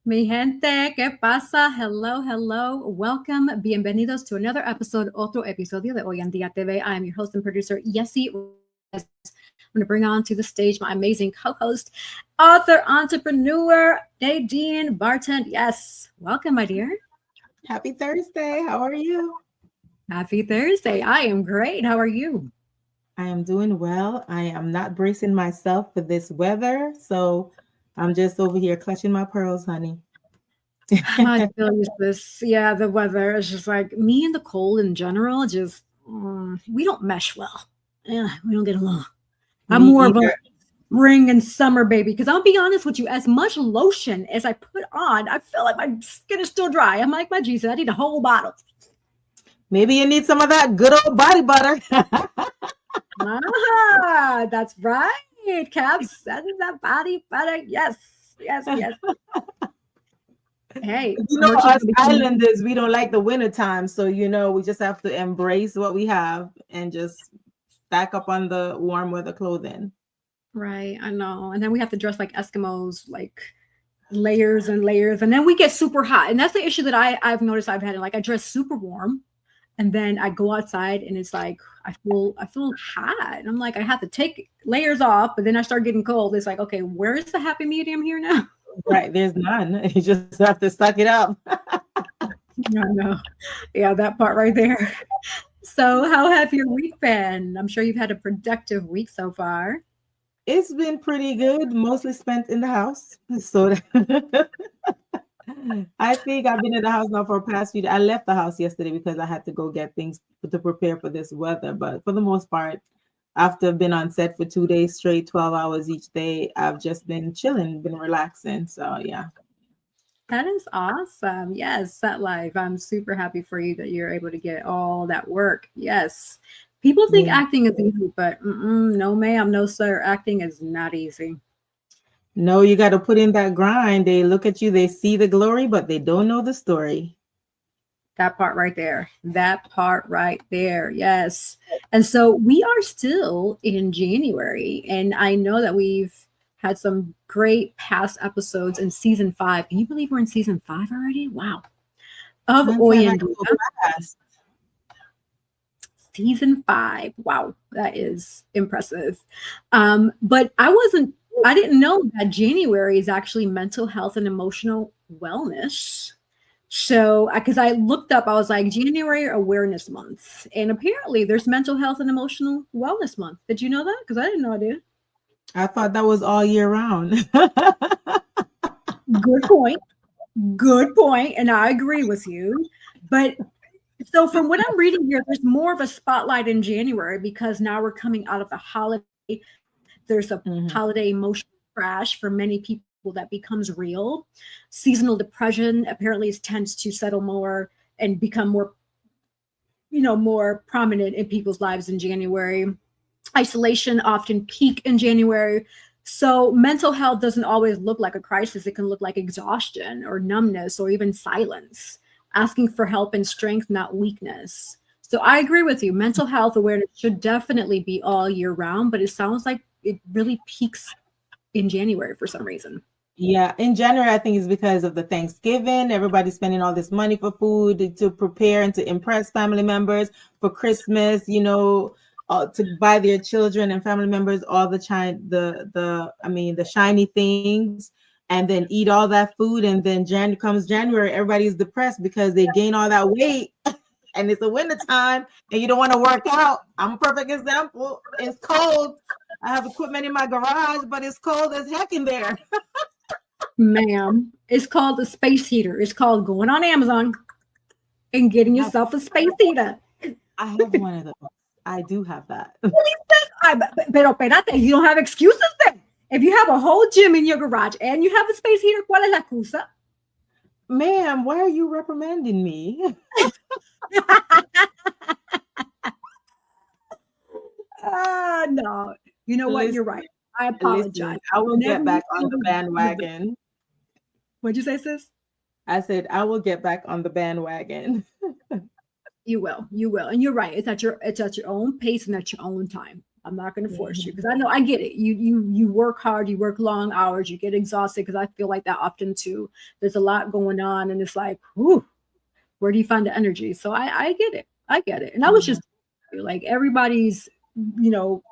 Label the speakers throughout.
Speaker 1: Mi gente, ¿qué pasa? Hello, hello. Welcome. Bienvenidos to another episode, otro episodio de Hoy En Día TV. I am your host and producer, Yessi. I'm going to bring on to the stage my amazing co-host, author, entrepreneur, Nadine Barton. Yes. Welcome, my dear.
Speaker 2: Happy Thursday. How are you?
Speaker 1: Happy Thursday. I am great. How are you?
Speaker 2: I am doing well. I am not bracing myself for this weather, so I'm just over here clutching my pearls, honey.
Speaker 1: I feel you, sis. Yeah, the weather is just like me and the cold in general. Just we don't mesh well. Yeah, we don't get along. I'm
Speaker 2: Me
Speaker 1: more of a
Speaker 2: either.
Speaker 1: spring and summer baby because I'll be honest with you. As much lotion as I put on, I feel like my skin is still dry. I'm like, my Jesus, I need a whole bottle.
Speaker 2: Maybe you need some of that good old body butter.
Speaker 1: That's right, Caps. That is that body butter. Yes, yes, yes. Hey,
Speaker 2: Us islanders, we don't like the winter time, so we just have to embrace what we have and just stack up on the warm weather clothing.
Speaker 1: Right, I know. And then we have to dress like Eskimos, like layers and layers, and then we get super hot. And that's the issue that I've noticed I've had. Like I dress super warm, and then I go outside and it's like I feel hot. And I'm like, I have to take layers off, but then I start getting cold. It's like, okay, where is the happy medium here now?
Speaker 2: Right, there's none. You just have to suck it up.
Speaker 1: I know. Yeah, that part right there. So how have your week been? I'm sure you've had a productive week so far.
Speaker 2: It's been pretty good, mostly spent in the house. So I think I've been in the house now for the past few days. I left the house yesterday because I had to go get things to prepare for this weather. But for the most part, after being on set for 2 days straight, 12 hours each day, I've just been chilling, been relaxing. So yeah.
Speaker 1: That is awesome. Yes, Set Life. I'm super happy for you that you're able to get all that work. Yes. People think
Speaker 2: Yeah.
Speaker 1: acting is easy, but no, ma'am, no, sir. Acting is not easy.
Speaker 2: No, you got to put in that grind. They look at you, they see the glory, but they don't know the story.
Speaker 1: That part right there. That part right there. Yes. And so we are still in January, and I know that we've had some great past episodes in season 5. Can you believe we're in season 5 already? Wow. Of
Speaker 2: Time
Speaker 1: Hoy
Speaker 2: fly
Speaker 1: En
Speaker 2: by
Speaker 1: Día.
Speaker 2: so fast.
Speaker 1: Season 5. Wow, that is impressive. But I didn't know that January is actually mental health and emotional wellness. So, because I looked up, I was like, January Awareness Month. And apparently there's Mental Health and Emotional Wellness Month. Did you know that? Because I didn't know I did.
Speaker 2: I thought that was all year round.
Speaker 1: Good point. Good point. And I agree with you. But so from what I'm reading here, there's more of a spotlight in January because now we're coming out of the holiday. There's a holiday emotional crash for many people that becomes real. Seasonal depression apparently tends to settle more and become more, more prominent in people's lives in January. Isolation often peak in January. So mental health doesn't always look like a crisis. It can look like exhaustion or numbness or even silence, asking for help and strength, not weakness. So I agree with you. Mental health awareness should definitely be all year round, but it sounds like it really peaks in January for some reason.
Speaker 2: Yeah, in January, I think it's because of the Thanksgiving. Everybody's spending all this money for food to prepare and to impress family members for Christmas, to buy their children and family members all the the shiny things, and then eat all that food. And then comes January, everybody's depressed because they gain all that weight. And it's the winter time and you don't want to work out. I'm a perfect example. It's cold. I have equipment in my garage, but it's cold as heck in there.
Speaker 1: Ma'am, it's called a space heater. It's called going on Amazon and getting yourself a space heater.
Speaker 2: I have one of those. I do have that.
Speaker 1: Pero espérate, you don't have excuses then. If you have a whole gym in your garage and you have a space heater, ¿cuál es la excusa?
Speaker 2: Ma'am, why are you reprimanding me?
Speaker 1: No. You know what? You're right. I apologize.
Speaker 2: I will get back on the bandwagon.
Speaker 1: What'd you say, sis?
Speaker 2: I said I will get back on the bandwagon.
Speaker 1: You will. And you're right. It's at your own pace and at your own time. I'm not going to force you because I know I get it. You work hard, you work long hours, you get exhausted because I feel like that often too. There's a lot going on, and it's like, whew, where do you find the energy? So I get it. I get it. And I was just like everybody's,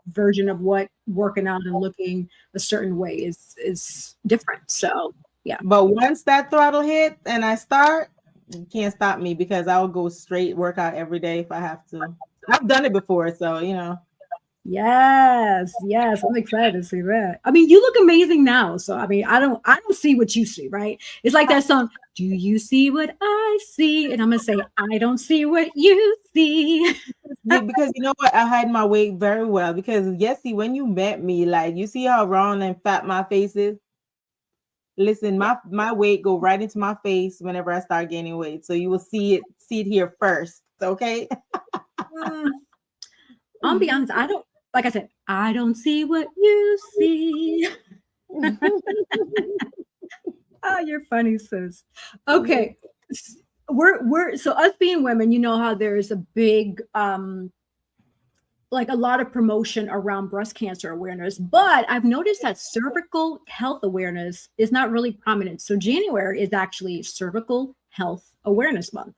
Speaker 1: version of what working out and looking a certain way is different. So yeah.
Speaker 2: But once that throttle hit and I start, you can't stop me because I'll go straight workout every day if I have to. I've done it before, so
Speaker 1: Yes, I'm excited to see that. I mean, you look amazing now. So I mean, I don't see what you see, right? It's like that song, do you see what I see? And I'm gonna say, I don't see what you see.
Speaker 2: Yeah, because you know what? I hide my weight very well because Yessie, when you met me, like you see how round and fat my face is. Listen, my weight go right into my face whenever I start gaining weight. So you will see it here first. Okay.
Speaker 1: I'll be honest, like I said, I don't see what you see. Oh, you're funny, sis. Okay. We're so us being women, you know how there's a big like a lot of promotion around breast cancer awareness, but I've noticed that cervical health awareness is not really prominent. So January is actually Cervical Health Awareness Month.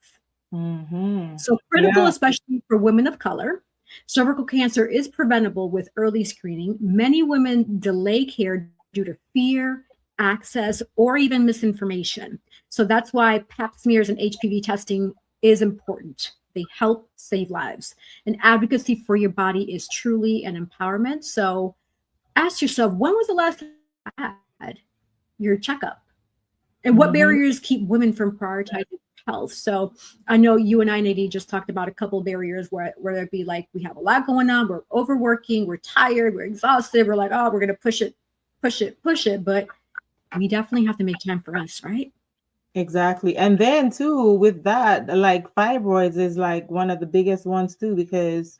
Speaker 1: So critical, especially for women of color. Cervical cancer is preventable with early screening. Many women delay care due to fear, access, or even misinformation. So that's why pap smears and HPV testing is important. They help save lives. And advocacy for your body is truly an empowerment. So ask yourself, when was the last time you had your checkup? And what barriers keep women from prioritizing health? So I know you and I, Nadine, just talked about a couple of barriers where it'd be like, we have a lot going on, we're overworking, we're tired, we're exhausted, we're like, oh, we're going to push it. But we definitely have to make time for us, right?
Speaker 2: Exactly. And then too, with that, like fibroids is like one of the biggest ones too, because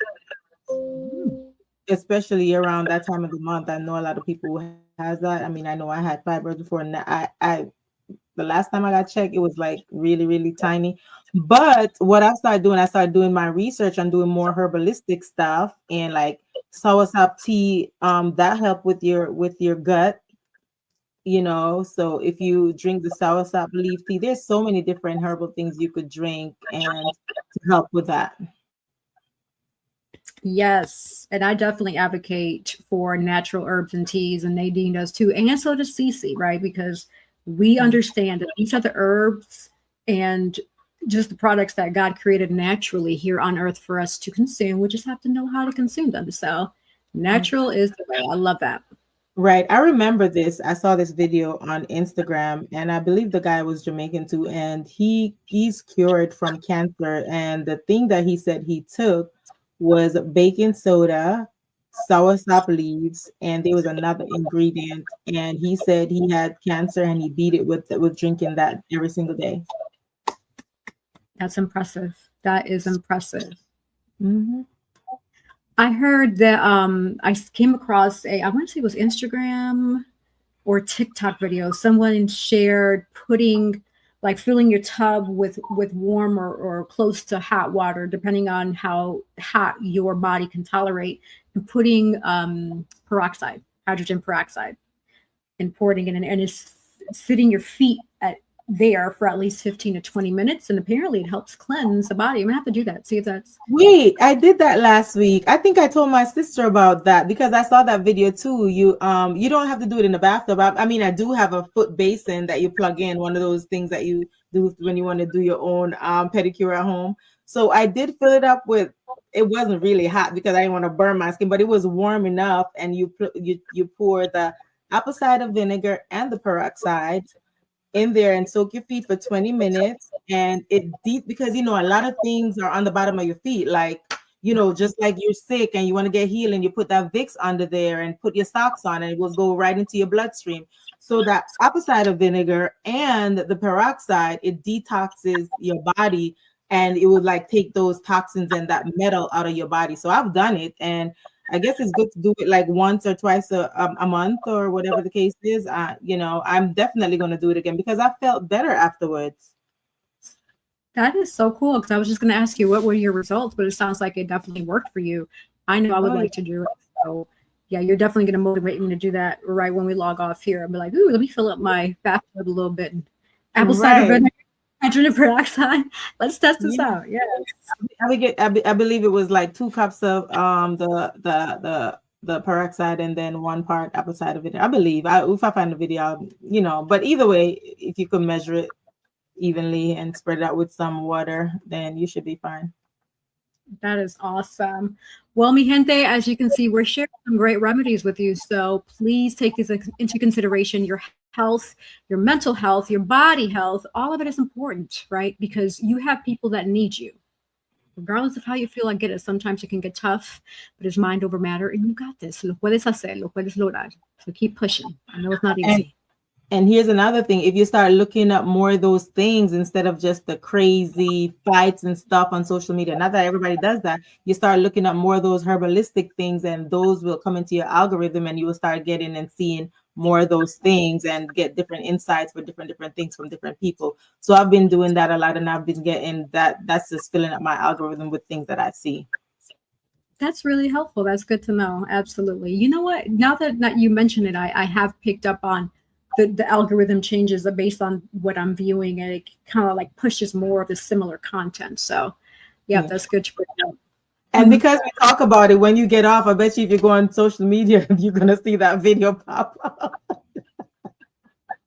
Speaker 2: especially around that time of the month, I know a lot of people who has that. I mean, I know I had fibroids before, and I the last time I got checked, it was like really, really tiny. But what I started doing my research and doing more herbalistic stuff and like soursop tea, that help with your gut. So if you drink the soursop leaf tea, there's so many different herbal things you could drink and to help with that.
Speaker 1: Yes, and I definitely advocate for natural herbs and teas, and Nadine does too, and so does Cece, right? Because we understand that these are the herbs and just the products that God created naturally here on earth for us to consume. We just have to know how to consume them. So natural is the way. I love that.
Speaker 2: Right. I remember this. I saw this video on Instagram, and I believe the guy was Jamaican too, and he's cured from cancer. And the thing that he said he took was baking soda, soursop leaves, and there was another ingredient. And he said he had cancer, and he beat it with drinking that every single day.
Speaker 1: That's impressive. That is impressive. I heard that I came across I want to say it was Instagram or TikTok video. Someone shared filling your tub with warm or close to hot water, depending on how hot your body can tolerate, and putting hydrogen peroxide, and pouring it in, and it's sitting your feet there for at least 15 to 20 minutes, and apparently it helps cleanse the body. I'm gonna have to do that, see if that's
Speaker 2: I did that last week. I think I told my sister about that because I saw that video too. You don't have to do it in the bathtub. I mean, I do have a foot basin that you plug in, one of those things that you do when you want to do your own pedicure at home. So I did fill it up with, it wasn't really hot because I didn't want to burn my skin, but it was warm enough, and you pour the apple cider vinegar and the peroxide in there and soak your feet for 20 minutes. And it deep, because a lot of things are on the bottom of your feet, like just like you're sick and you want to get healed, and you put that Vicks under there and put your socks on, and it will go right into your bloodstream. So that apple cider vinegar and the peroxide, it detoxes your body, and it would like take those toxins and that metal out of your body. So I've done it, and I guess it's good to do it like once or twice a month or whatever the case is. I'm definitely going to do it again because I felt better afterwards.
Speaker 1: That is so cool, because I was just going to ask you what were your results, but it sounds like it definitely worked for you. I know I would like to do it. So yeah, you're definitely going to motivate me to do that right when we log off here. I'll be like, ooh, let me fill up my bathtub a little bit. And apple cider vinegar, hydrogen peroxide. Let's test this out. Yeah.
Speaker 2: I believe it was like 2 cups of the peroxide and then 1 part apple cider vinegar. I believe. If I find the video, you know, but either way, if you can measure it evenly and spread it out with some water, then you should be fine.
Speaker 1: That is awesome. Well, mi gente, as you can see, we're sharing some great remedies with you. So please take these into consideration. Your health, your mental health, your body health, all of it is important, right? Because you have people that need you. Regardless of how you feel, I get it. Sometimes it can get tough, but it's mind over matter, and you got this. Lo puedes hacer, lo puedes lograr. So keep pushing. I know it's not easy.
Speaker 2: And here's another thing. If you start looking up more of those things instead of just the crazy fights and stuff on social media, not that everybody does that, you start looking up more of those herbalistic things, and those will come into your algorithm, and you will start getting and seeing more of those things and get different insights for different things from different people. So I've been doing that a lot, and I've been getting that's just filling up my algorithm with things that I see.
Speaker 1: That's really helpful. That's good to know. Absolutely. You know what? Now that you mention it, I have picked up on the algorithm changes based on what I'm viewing, and it kind of like pushes more of the similar content. So yeah, that's good to bring up.
Speaker 2: And because we talk about it, when you get off, I bet you if you go on social media, you're going to see that video pop up.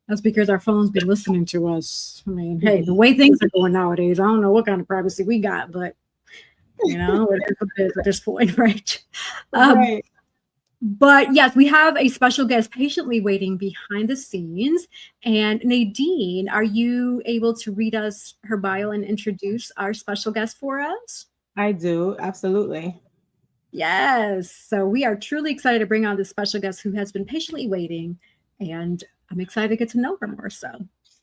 Speaker 1: That's because our phone's been listening to us. I mean, hey, the way things are going nowadays, I don't know what kind of privacy we got, but you know, it is what it is at this point, right?
Speaker 2: Right.
Speaker 1: But yes, we have a special guest patiently waiting behind the scenes. And Nadine, are you able to read us her bio and introduce our special guest for us?
Speaker 2: I do, absolutely.
Speaker 1: Yes. So we are truly excited to bring on this special guest who has been patiently waiting, and I'm excited to get to know her more. So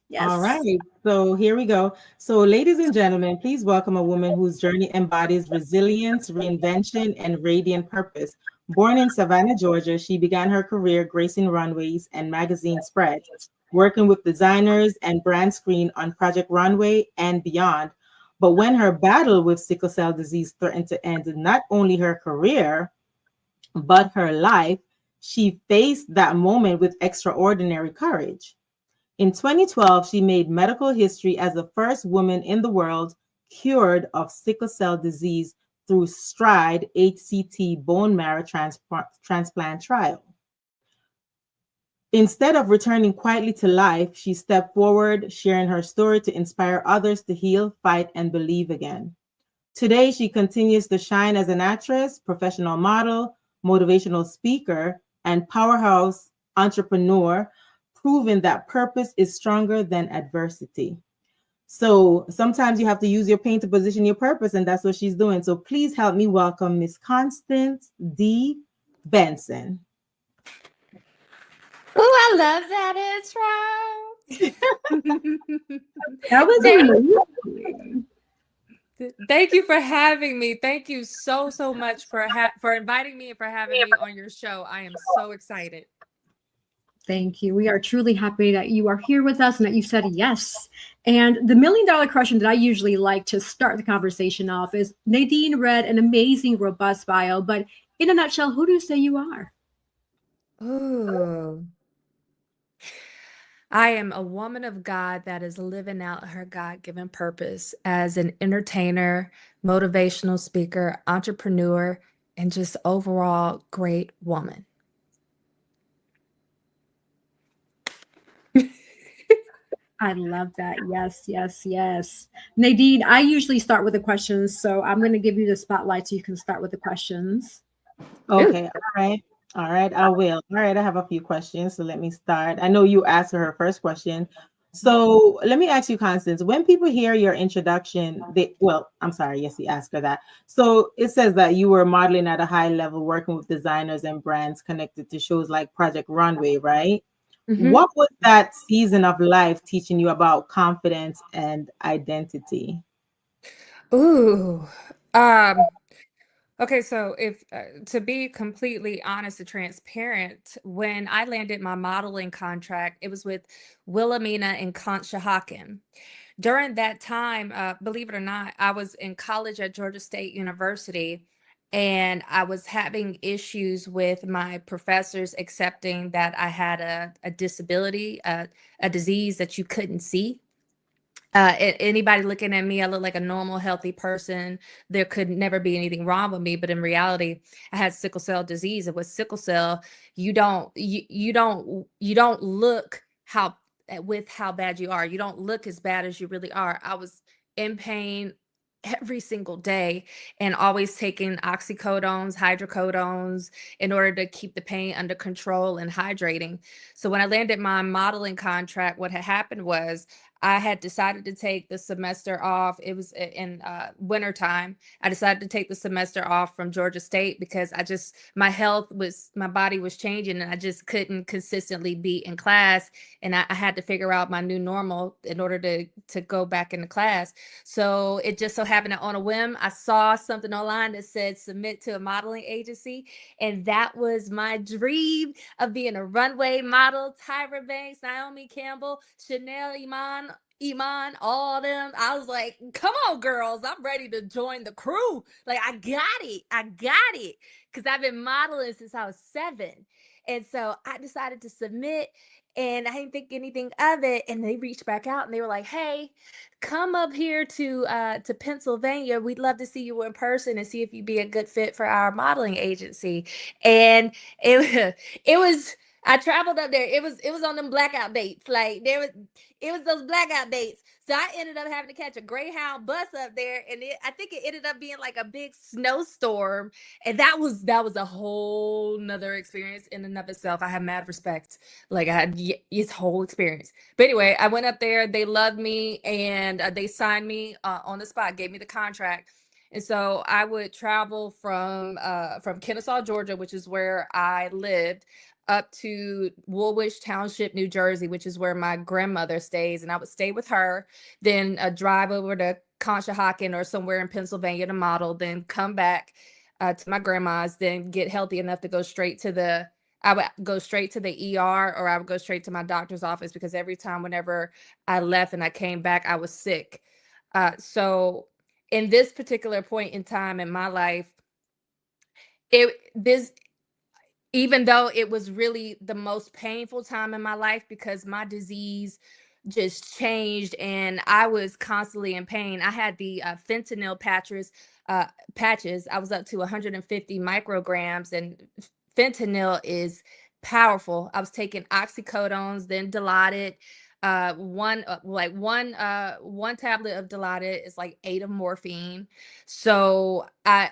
Speaker 1: yes.
Speaker 2: All right. So here we go. So ladies and gentlemen, please welcome a woman whose journey embodies resilience, reinvention, and radiant purpose. Born in Savannah, Georgia, she began her career gracing runways and magazine spreads, working with designers and brand screen on Project Runway and beyond. But when her battle with sickle cell disease threatened to end not only her career, but her life, she faced that moment with extraordinary courage. In 2012, she made medical history as the first woman in the world cured of sickle cell disease through Stride-HCT Bone Marrow Transplant trial. Instead of returning quietly to life, she stepped forward, sharing her story to inspire others to heal, fight, and believe again. Today, she continues to shine as an actress, professional model, motivational speaker, and powerhouse entrepreneur, proving that purpose is stronger than adversity. So sometimes you have to use your pain to position your purpose, and that's what she's doing. So please help me welcome Miss Constance D. Benson.
Speaker 3: Oh, I love that intro.
Speaker 1: That was amazing.
Speaker 3: Thank you for having me. Thank you so much for inviting me and for having me on your show. I am so excited.
Speaker 1: Thank you. We are truly happy that you are here with us and that you said yes. And the $1 million question that I usually like to start the conversation off is Nadine read an amazing, robust bio, but in a nutshell, who do you say you are?
Speaker 3: Ooh. I am a woman of God that is living out her God-given purpose as an entertainer, motivational speaker, entrepreneur, and just overall great woman.
Speaker 1: I love that. Yes, yes, yes. Nadine, I usually start with the questions, so I'm going to give you the spotlight so you can start with the questions.
Speaker 2: Okay, all right, I will. All right, I have a few questions, so let me start. I know you asked her first question. So let me ask you, Constance, when people hear your introduction, I'm sorry, yes, you asked her that. So it says that you were modeling at a high level, working with designers and brands connected to shows like Project Runway, right?
Speaker 3: Mm-hmm.
Speaker 2: What was that season of life teaching you about confidence and identity?
Speaker 3: Ooh. Okay, so if to be completely honest and transparent, when I landed my modeling contract, it was with Wilhelmina and Conshohocken. During that time, believe it or not, I was in college at Georgia State University, And I was having issues with my professors accepting that I had a disability, a disease that you couldn't see. Anybody looking at me, I look like a normal, healthy person. There could never be anything wrong with me, but in reality, I had sickle cell disease. And with sickle cell, you don't look with how bad you are. You don't look as bad as you really are. I was in pain every single day and always taking oxycodones, hydrocodones in order to keep the pain under control and hydrating. So when I landed my modeling contract, what had happened was I had decided to take the semester off. It was in winter time. I decided to take the semester off from Georgia State because my my body was changing and I just couldn't consistently be in class. And I had to figure out my new normal in order to go back into class. So it just so happened that on a whim, I saw something online that said submit to a modeling agency. And that was my dream of being a runway model. Tyra Banks, Naomi Campbell, Chanel Iman, all them. I was like, come on, girls, I'm ready to join the crew. Like, I got it. Because I've been modeling since I was 7. And so I decided to submit and I didn't think anything of it. And they reached back out and they were like, hey, come up here to Pennsylvania. We'd love to see you in person and see if you'd be a good fit for our modeling agency. And it was I traveled up there. It was on them blackout dates. Like it was those blackout dates. So I ended up having to catch a Greyhound bus up there, and I think it ended up being like a big snowstorm, and that was a whole nother experience in and of itself. I have mad respect, like I had this whole experience. But anyway, I went up there. They loved me, and they signed me on the spot, gave me the contract. And so I would travel from Kennesaw, Georgia, which is where I lived, up to Woolwich Township, New Jersey, which is where my grandmother stays. And I would stay with her, then drive over to Conshohocken or somewhere in Pennsylvania to model, then come back to my grandma's, then get healthy enough to go straight to the I would go straight to the ER or I would go straight to my doctor's office because every time whenever I left and I came back, I was sick. So in this particular point in time in my life, this even though it was really the most painful time in my life because my disease just changed and I was constantly in pain. I had the fentanyl patches. I was up to 150 micrograms, and fentanyl is powerful. I was taking oxycodones, then Dilaudid. One tablet of Dilaudid is like 8 of morphine. So I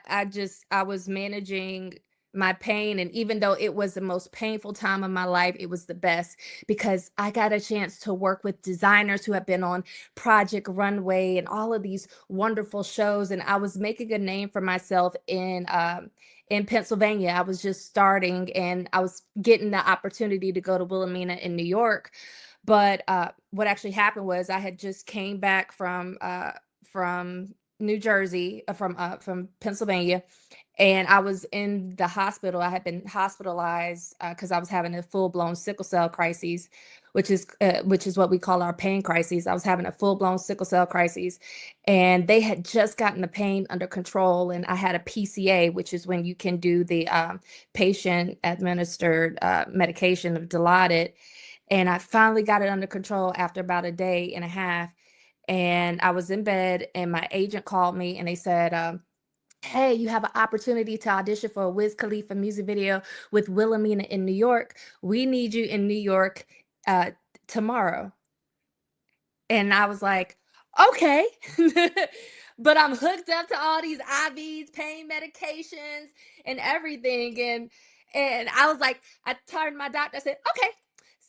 Speaker 3: was managing my pain, and even though it was the most painful time of my life, it was the best because I got a chance to work with designers who have been on Project Runway and all of these wonderful shows, and I was making a name for myself in Pennsylvania. I was just starting and I was getting the opportunity to go to Wilhelmina in New York. But what actually happened was I had just came back from New Jersey, from Pennsylvania, and I was in the hospital. I had been hospitalized because I was having a full-blown sickle cell crisis, which is what we call our pain crises. I was having a full-blown sickle cell crisis, and they had just gotten the pain under control. And I had a PCA, which is when you can do the patient-administered medication of Dilaudid. And I finally got it under control after about a day and a half. And I was in bed, and my agent called me, and they said, hey, you have an opportunity to audition for a Wiz Khalifa music video with Wilhelmina in New York. We need you in New York tomorrow. And I was like, okay. But I'm hooked up to all these IVs, pain medications, and everything. And I was like, I turned to my doctor, I said, okay.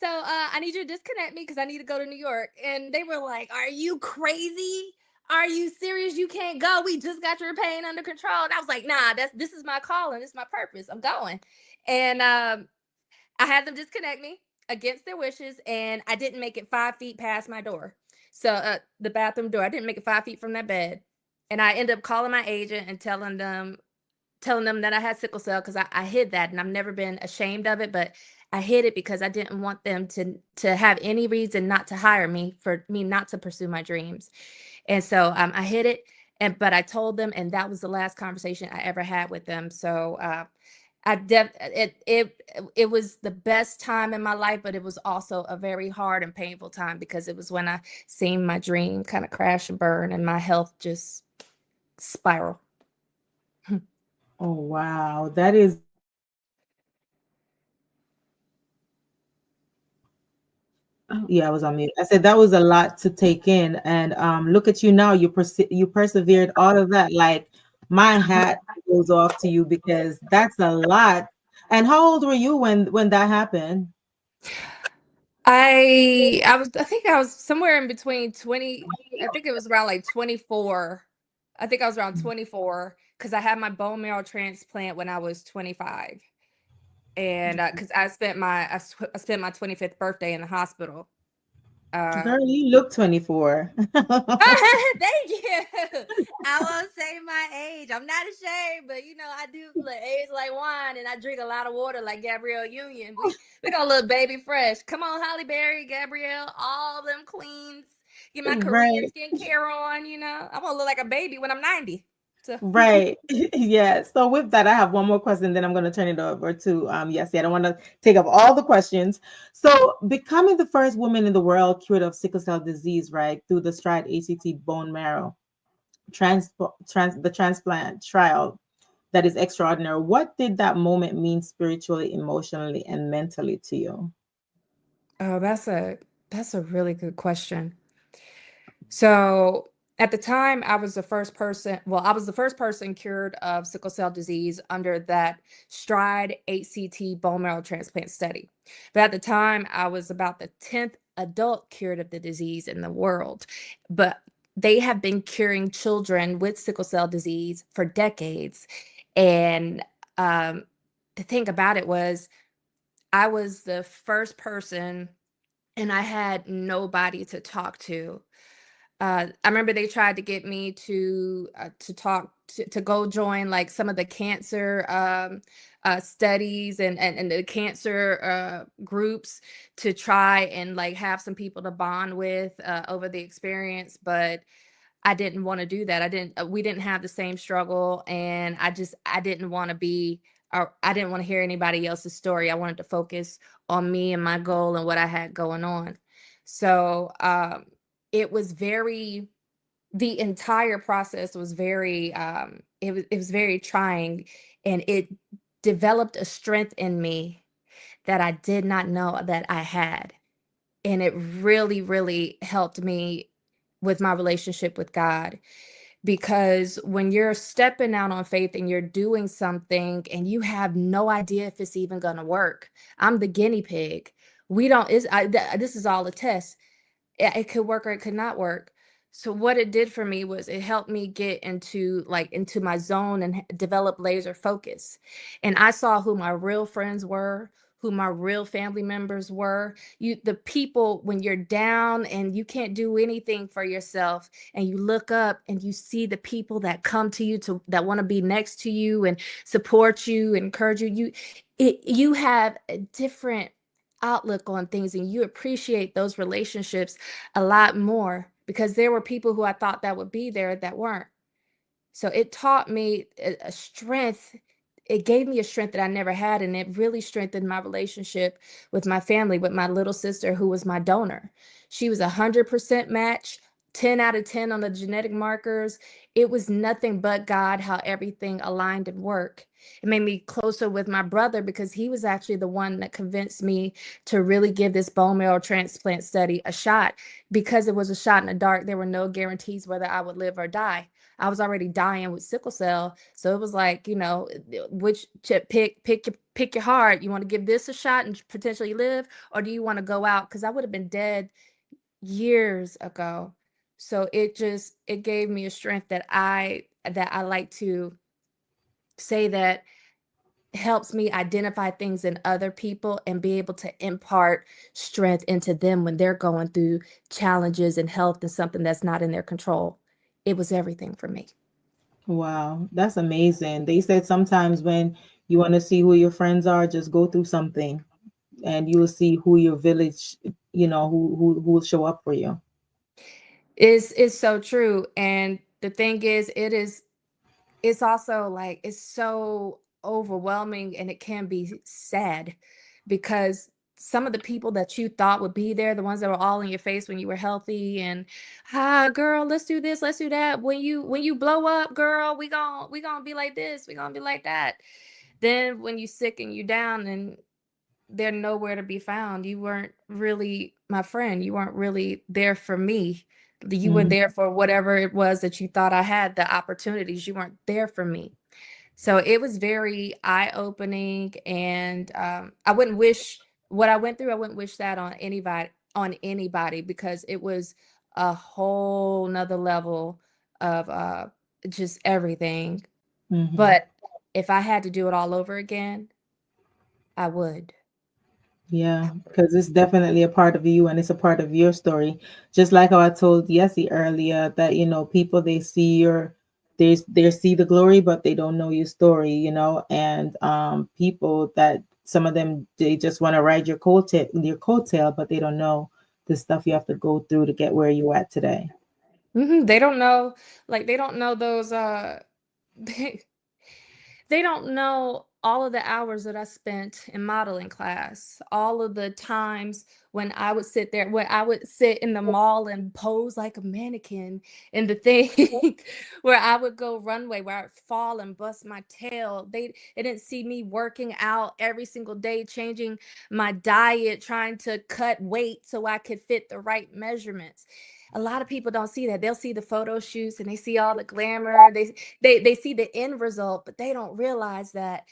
Speaker 3: So I need you to disconnect me because I need to go to New York. And they were like, are you crazy? Are you serious? You can't go. We just got your pain under control. And I was like, nah, this is my calling. This is my purpose. I'm going. And I had them disconnect me against their wishes. And I didn't make it 5 feet past my door. So the bathroom door, I didn't make it 5 feet from that bed. And I ended up calling my agent and telling them that I had sickle cell because I hid that, and I've never been ashamed of it, but I hid it because I didn't want them to have any reason not to hire me, for me not to pursue my dreams. And so I hid it, but I told them, and that was the last conversation I ever had with them. So it was the best time in my life, but it was also a very hard and painful time because it was when I seen my dream kind of crash and burn and my health just spiral.
Speaker 2: Oh, wow. That is. Yeah, I was on mute. I said that was a lot to take in, and look at you now. You persevered all of that. Like, my hat goes off to you because that's a lot. And how old were you when that happened?
Speaker 3: I think I was somewhere in between 20. I think it was around like 24. I think I was around 24 because I had my bone marrow transplant when I was 25, and because I spent my 25th birthday in the hospital.
Speaker 2: Girl, you look 24.
Speaker 3: Thank you. I won't say my age. I'm not ashamed, but I do age like wine, and I drink a lot of water like Gabrielle Union. We got a little baby fresh. Come on, Holly Berry, Gabrielle, all them queens. Get my Korean
Speaker 2: Right.
Speaker 3: skincare on. I want to look like a baby when I'm 90. So.
Speaker 2: Right. Yeah. So with that, I have one more question, then I'm going to turn it over to Yessie. I don't want to take up all the questions. So becoming the first woman in the world cured of sickle cell disease, right, through the Stride-HCT Bone Marrow the transplant trial, that is extraordinary. What did that moment mean spiritually, emotionally, and mentally to you?
Speaker 3: Oh, that's a really good question. So at the time, I was the first person. Well, I was the first person cured of sickle cell disease under that Stride-HCT bone marrow transplant study. But at the time, I was about the 10th adult cured of the disease in the world. But they have been curing children with sickle cell disease for decades. And the thing about it was, I was the first person, and I had nobody to talk to. I remember they tried to get me to go join like some of the cancer studies and the cancer groups to try and like have some people to bond with over the experience, but I didn't want to do that. We didn't have the same struggle, and I didn't want to be, or I didn't want to hear anybody else's story. I wanted to focus on me and my goal and what I had going on. So it was the entire process was it was very trying, and it developed a strength in me that I did not know that I had. And it really, really helped me with my relationship with God. Because when you're stepping out on faith and you're doing something and you have no idea if it's even going to work, I'm the guinea pig. We don't, this is all a test. It could work or it could not work. So what it did for me was it helped me get into my zone and develop laser focus. And I saw who my real friends were, who my real family members were. The people, when you're down and you can't do anything for yourself, and you look up and you see the people that come to you that want to be next to you and support you, encourage you, you have a different outlook on things, and you appreciate those relationships a lot more, because there were people who I thought that would be there that weren't. So it taught me a strength. It gave me a strength that I never had, and it really strengthened my relationship with my family, with my little sister, who was my donor. She was 100% match, 10 out of 10 on the genetic markers. It was nothing but God, how everything aligned and worked. It made me closer with my brother because he was actually the one that convinced me to really give this bone marrow transplant study a shot. Because it was a shot in the dark, there were no guarantees whether I would live or die. I was already dying with sickle cell. So it was like, which pick your heart. You want to give this a shot and potentially live, or do you want to go out? Because I would have been dead years ago. So it gave me a strength that I like to say that helps me identify things in other people and be able to impart strength into them when they're going through challenges and health and something that's not in their control. It was everything for me.
Speaker 2: Wow, that's amazing. They said sometimes when you want to see who your friends are, just go through something and you will see who your village, who will show up for you.
Speaker 3: Is so true. And the thing is, it's also like, it's so overwhelming, and it can be sad because some of the people that you thought would be there, the ones that were all in your face when you were healthy and, "Hi, girl, let's do this, let's do that. When you blow up, girl, we gonna be like this, we gonna be like that." Then when you sick and you down and they're nowhere to be found, you weren't really my friend. You weren't really there for me. You were there for whatever it was that you thought I had, the opportunities. You weren't there for me. So it was very eye-opening, and I wouldn't wish what I went through. I wouldn't wish that on anybody because it was a whole nother level of just everything.
Speaker 2: Mhm.
Speaker 3: But if I had to do it all over again, I would.
Speaker 2: Yeah, because it's definitely a part of you and it's a part of your story. Just like how I told Yessie earlier that, you know, people they see they see the glory, but they don't know your story, you know, and people that some of them they just want to ride your coattail, but they don't know the stuff you have to go through to get where you're at today.
Speaker 3: They don't know, like they don't know those they, they don't know all of the hours that I spent in modeling class, all of the times when I would sit in the mall and pose like a mannequin, and the thing where I would go runway, where I'd fall and bust my tail. They didn't see me working out every single day, changing my diet, trying to cut weight so I could fit the right measurements. A lot of people don't see that. They'll see the photo shoots and they see all the glamour. They see the end result, but they don't realize that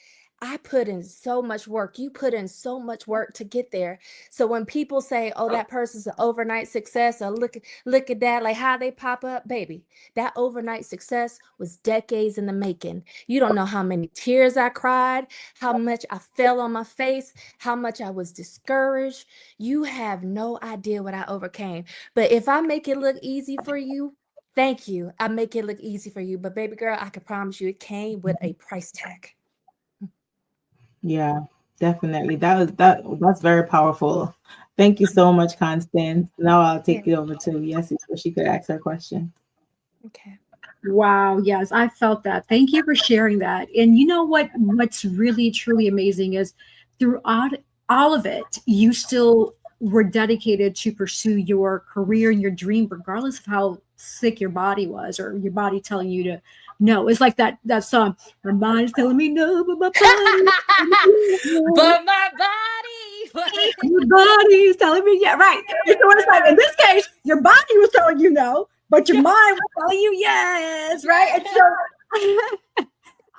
Speaker 3: I put in so much work. You put in so much work to get there. So when people say, "Oh, that person's an overnight success," or look at that, like how they pop up, baby, that overnight success was decades in the making. You don't know how many tears I cried, how much I fell on my face, how much I was discouraged. You have no idea what I overcame. But if I make it look easy for you, thank you. I make it look easy for you. But baby girl, I can promise you it came with a price tag.
Speaker 2: Yeah, definitely. That's very powerful. Thank you so much, Constance. Now I'll
Speaker 3: Yeah.
Speaker 2: take it over to Yessie so she could ask her question.
Speaker 3: Okay.
Speaker 1: Wow, yes, I felt that. Thank you for sharing that. And you know what's really truly amazing is throughout all of it, you still were dedicated to pursue your career and your dream, regardless of how sick your body was or your body telling you to no. It's like that song, my mind is telling me no, but my
Speaker 3: But my body.
Speaker 1: body is telling me, yeah, right. You know what it's like? In this case, your body was telling you no, but your mind was telling you yes, right? And so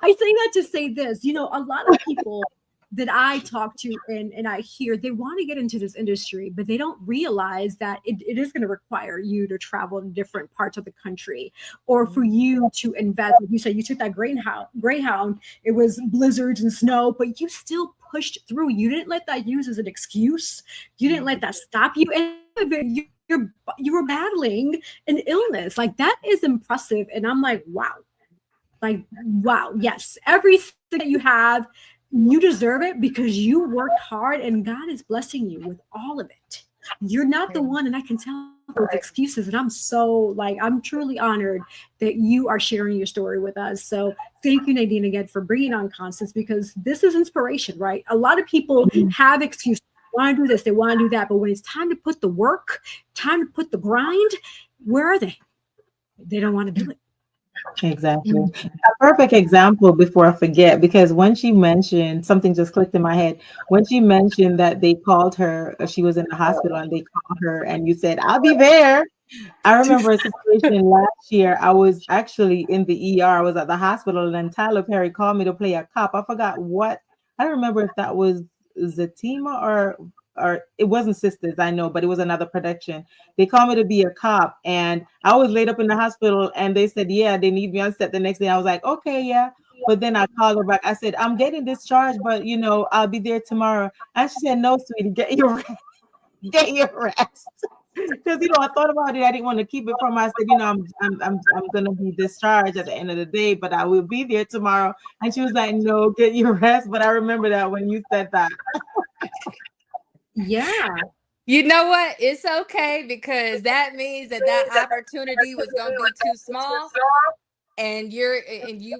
Speaker 1: I say that to say this, you know, a lot of people that I talk to and I hear, they want to get into this industry, but they don't realize that it is going to require you to travel to different parts of the country or for you to invest. Like you said, you took that Greyhound, it was blizzards and snow, but you still pushed through. You didn't let that use as an excuse. You didn't let that stop you. And you were battling an illness. Like that is impressive. And I'm like, wow. Like, wow, yes, everything that you have, you deserve it because you worked hard and God is blessing you with all of it. You're not the one, and I can tell those excuses. And I'm so I'm truly honored that you are sharing your story with us. So thank you, Nadine, again for bringing on Constance, because this is inspiration, right? A lot of people have excuses. They want to do this, they want to do that, but when it's time to put the work, time to put the grind, where are they? They don't want to do it.
Speaker 2: Exactly. A perfect example before I forget, because when she mentioned something just clicked in my head. When she mentioned that they called her, she was in the hospital and they called her and you said, "I'll be there." I remember a situation last year. I was actually in the ER. I was at the hospital and then Tyler Perry called me to play a cop. I forgot what. I don't remember if that was Zatima or it wasn't Sisters, I know, but it was another production. They called me to be a cop and I was laid up in the hospital and they said, yeah, they need me on set the next day. I was like, okay, yeah. But then I called her back. I said, I'm getting discharged, but you know, I'll be there tomorrow. And she said, no, sweetie, get your rest. Because you know, I thought about it. I didn't want to keep it from her. I said, you know, I'm gonna be discharged at the end of the day, but I will be there tomorrow. And she was like, no, get your rest. But I remember that when you said that.
Speaker 1: Yeah.
Speaker 3: You know what? It's okay because that means that that opportunity was going to be too small and you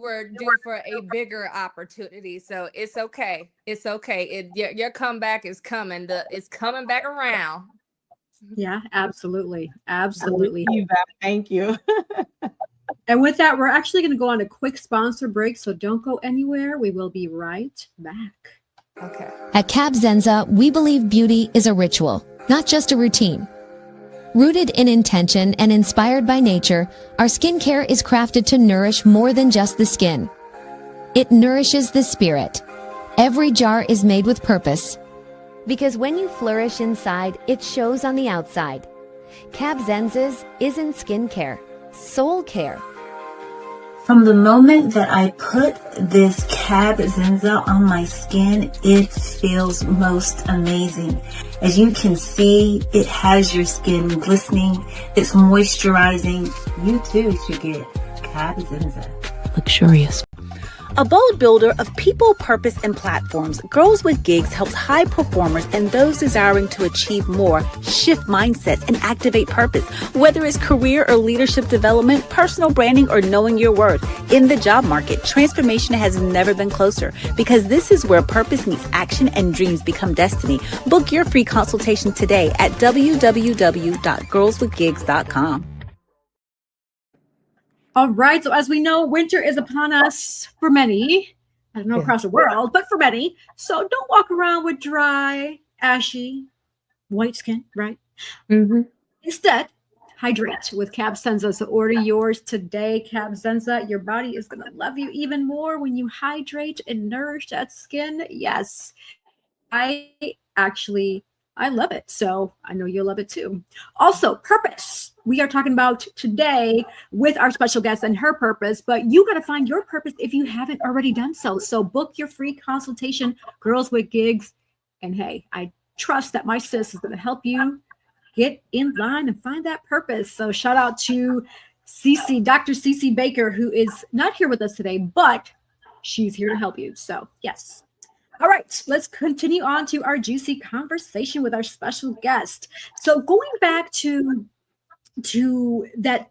Speaker 3: were due for a bigger opportunity. So it's okay. It's okay. Your comeback is coming. It's coming back around.
Speaker 1: Yeah, absolutely.
Speaker 2: I
Speaker 1: Absolutely.
Speaker 2: receive that. Thank you.
Speaker 1: And with that, we're actually going to go on a quick sponsor break. So don't go anywhere. We will be right back.
Speaker 3: Okay.
Speaker 4: At Cab Zenza, we believe beauty is a ritual, not just a routine. Rooted in intention and inspired by nature, our skincare is crafted to nourish more than just the skin. It nourishes the spirit. Every jar is made with purpose. Because when you flourish inside, it shows on the outside. Cab Zenza's isn't skincare, soul care.
Speaker 5: From the moment that I put this Cab Zenza on my skin, it feels most amazing. As you can see, it has your skin glistening, it's moisturizing. You too should get Cab Zenza.
Speaker 4: Luxurious.
Speaker 6: A bold builder of people, purpose, and platforms, Girls with Gigs helps high performers and those desiring to achieve more shift mindsets and activate purpose. Whether it's career or leadership development, personal branding, or knowing your worth. In the job market, transformation has never been closer because this is where purpose meets action and dreams become destiny. Book your free consultation today at www.girlswithgigs.com.
Speaker 1: All right. So as we know, winter is upon us for many. I don't know across the world, but for many. So don't walk around with dry, ashy, white skin, right?
Speaker 3: Mm-hmm.
Speaker 1: Instead, hydrate with Cab Zenza. So order yours today, Cab Zenza. Your body is going to love you even more when you hydrate and nourish that skin. Yes, I love it. So I know you'll love it too. Also, purpose. We are talking about today with our special guest and her purpose, but you got to find your purpose if you haven't already done so. So book your free consultation, Girls with Gigs. And hey, I trust that my sis is going to help you get in line and find that purpose. So shout out to Dr. Cece Baker, who is not here with us today, but she's here to help you. So yes. All right, let's continue on to our juicy conversation with our special guest. So going back to that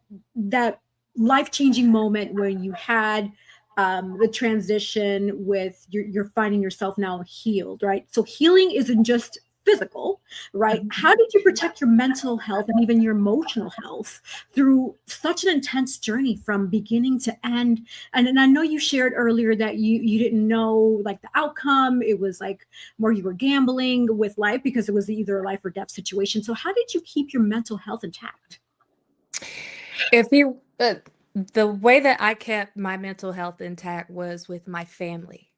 Speaker 1: life-changing moment when you had the transition with you're finding yourself now healed, right? So healing isn't just physical, right? How did you protect your mental health and even your emotional health through such an intense journey from beginning to end? And I know you shared earlier that you didn't know like the outcome. It was like more you were gambling with life because it was either a life or death situation. So how did you keep your mental health intact?
Speaker 3: The way that I kept my mental health intact was with my family.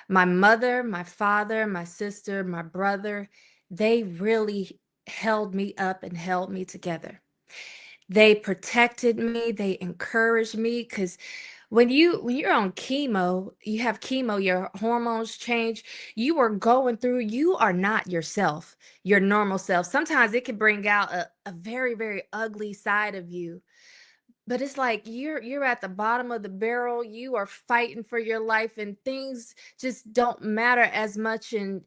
Speaker 3: My mother, my father, my sister, my brother, they really held me up and held me together. They protected me, they encouraged me because when you're on chemo, you have chemo, your hormones change, you are going through, you are not yourself, your normal self. Sometimes it can bring out a very, very ugly side of you. But it's like you're at the bottom of the barrel, you are fighting for your life and things just don't matter as much and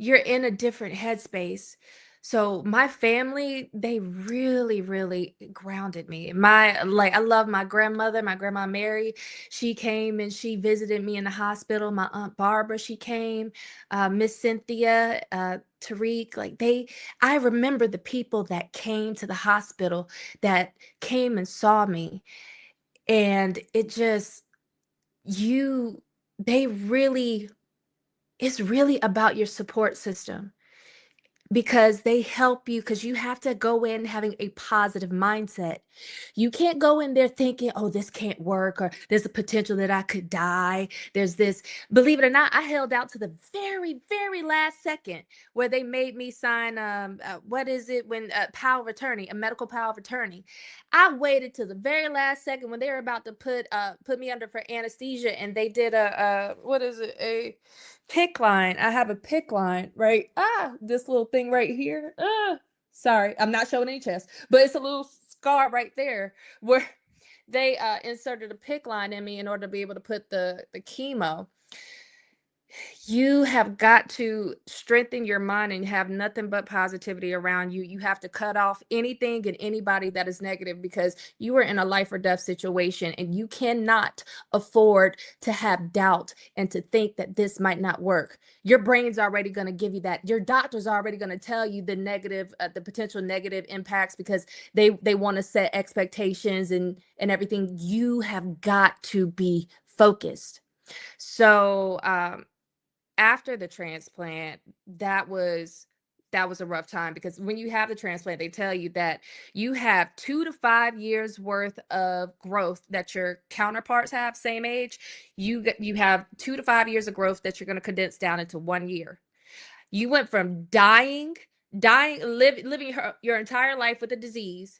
Speaker 3: you're in a different headspace. So my family, they really, really grounded me. I love my grandmother, my grandma Mary. She came and she visited me in the hospital. My Aunt Barbara, she came, Miss Cynthia, Tariq, I remember the people that came to the hospital that came and saw me, and it just you they really it's really about your support system because they help you because you have to go in having a positive mindset. You can't go in there thinking, oh, this can't work, or there's a potential that I could die. There's this, believe it or not, I held out to the very, very last second where they made me sign, what is it when power of attorney, a medical power of attorney. I waited to the very last second when they were about to put me under for anesthesia and they did what is it, a pick line. I have a pick line, right? This little thing right here. Sorry, I'm not showing any chest, but it's a little scar right there where they inserted a pick line in me in order to be able to put the chemo. You have got to strengthen your mind and have nothing but positivity around you. You have to cut off anything and anybody that is negative, because you are in a life or death situation and you cannot afford to have doubt and to think that this might not work. Your brain's already going to give you that. Your doctor's already going to tell you the negative, the potential negative impacts, because they want to set expectations and everything. You have got to be focused. So, after the transplant, that was a rough time, because when you have the transplant, they tell you that you have 2 to 5 years worth of growth that your counterparts have, same age. You have 2 to 5 years of growth that you're going to condense down into 1 year. You went from living your entire life with a disease,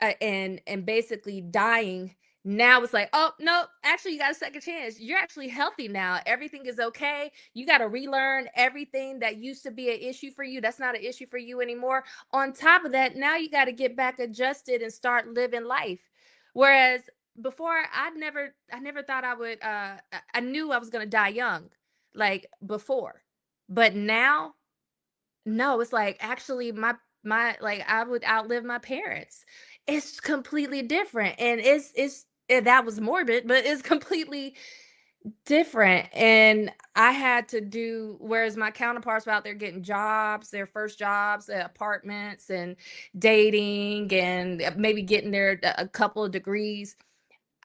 Speaker 3: and basically dying. Now it's like, oh no, actually you got a second chance. You're actually healthy now. Everything is okay. You got to relearn everything that used to be an issue for you. That's not an issue for you anymore. On top of that, now you got to get back adjusted and start living life. Whereas before, I never thought I would. I knew I was gonna die young, like before, but now, no, it's like actually my like I would outlive my parents. It's completely different, and that was morbid, but it's completely different. And I had to do, whereas my counterparts were out there getting jobs, their first jobs, apartments, and dating, and maybe getting a couple of degrees.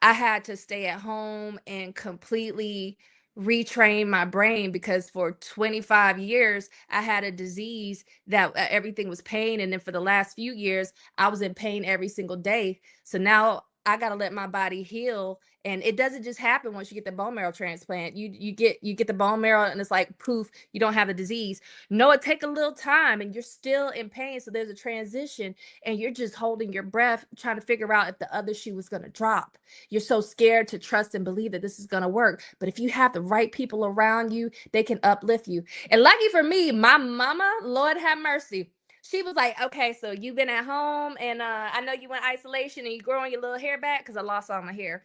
Speaker 3: I had to stay at home and completely retrain my brain, because for 25 years I had a disease that everything was pain, and then for the last few years I was in pain every single day. So now I got to let my body heal, and it doesn't just happen once you get the bone marrow transplant. You get the bone marrow and it's like poof, you don't have the disease. No, it take a little time and you're still in pain, so there's a transition and you're just holding your breath trying to figure out if the other shoe was going to drop. You're so scared to trust and believe that this is going to work. But if you have the right people around you, they can uplift you. And lucky for me, my mama, Lord have mercy, she was like, okay, so you've been at home, and I know you went isolation and you growing your little hair back, because I lost all my hair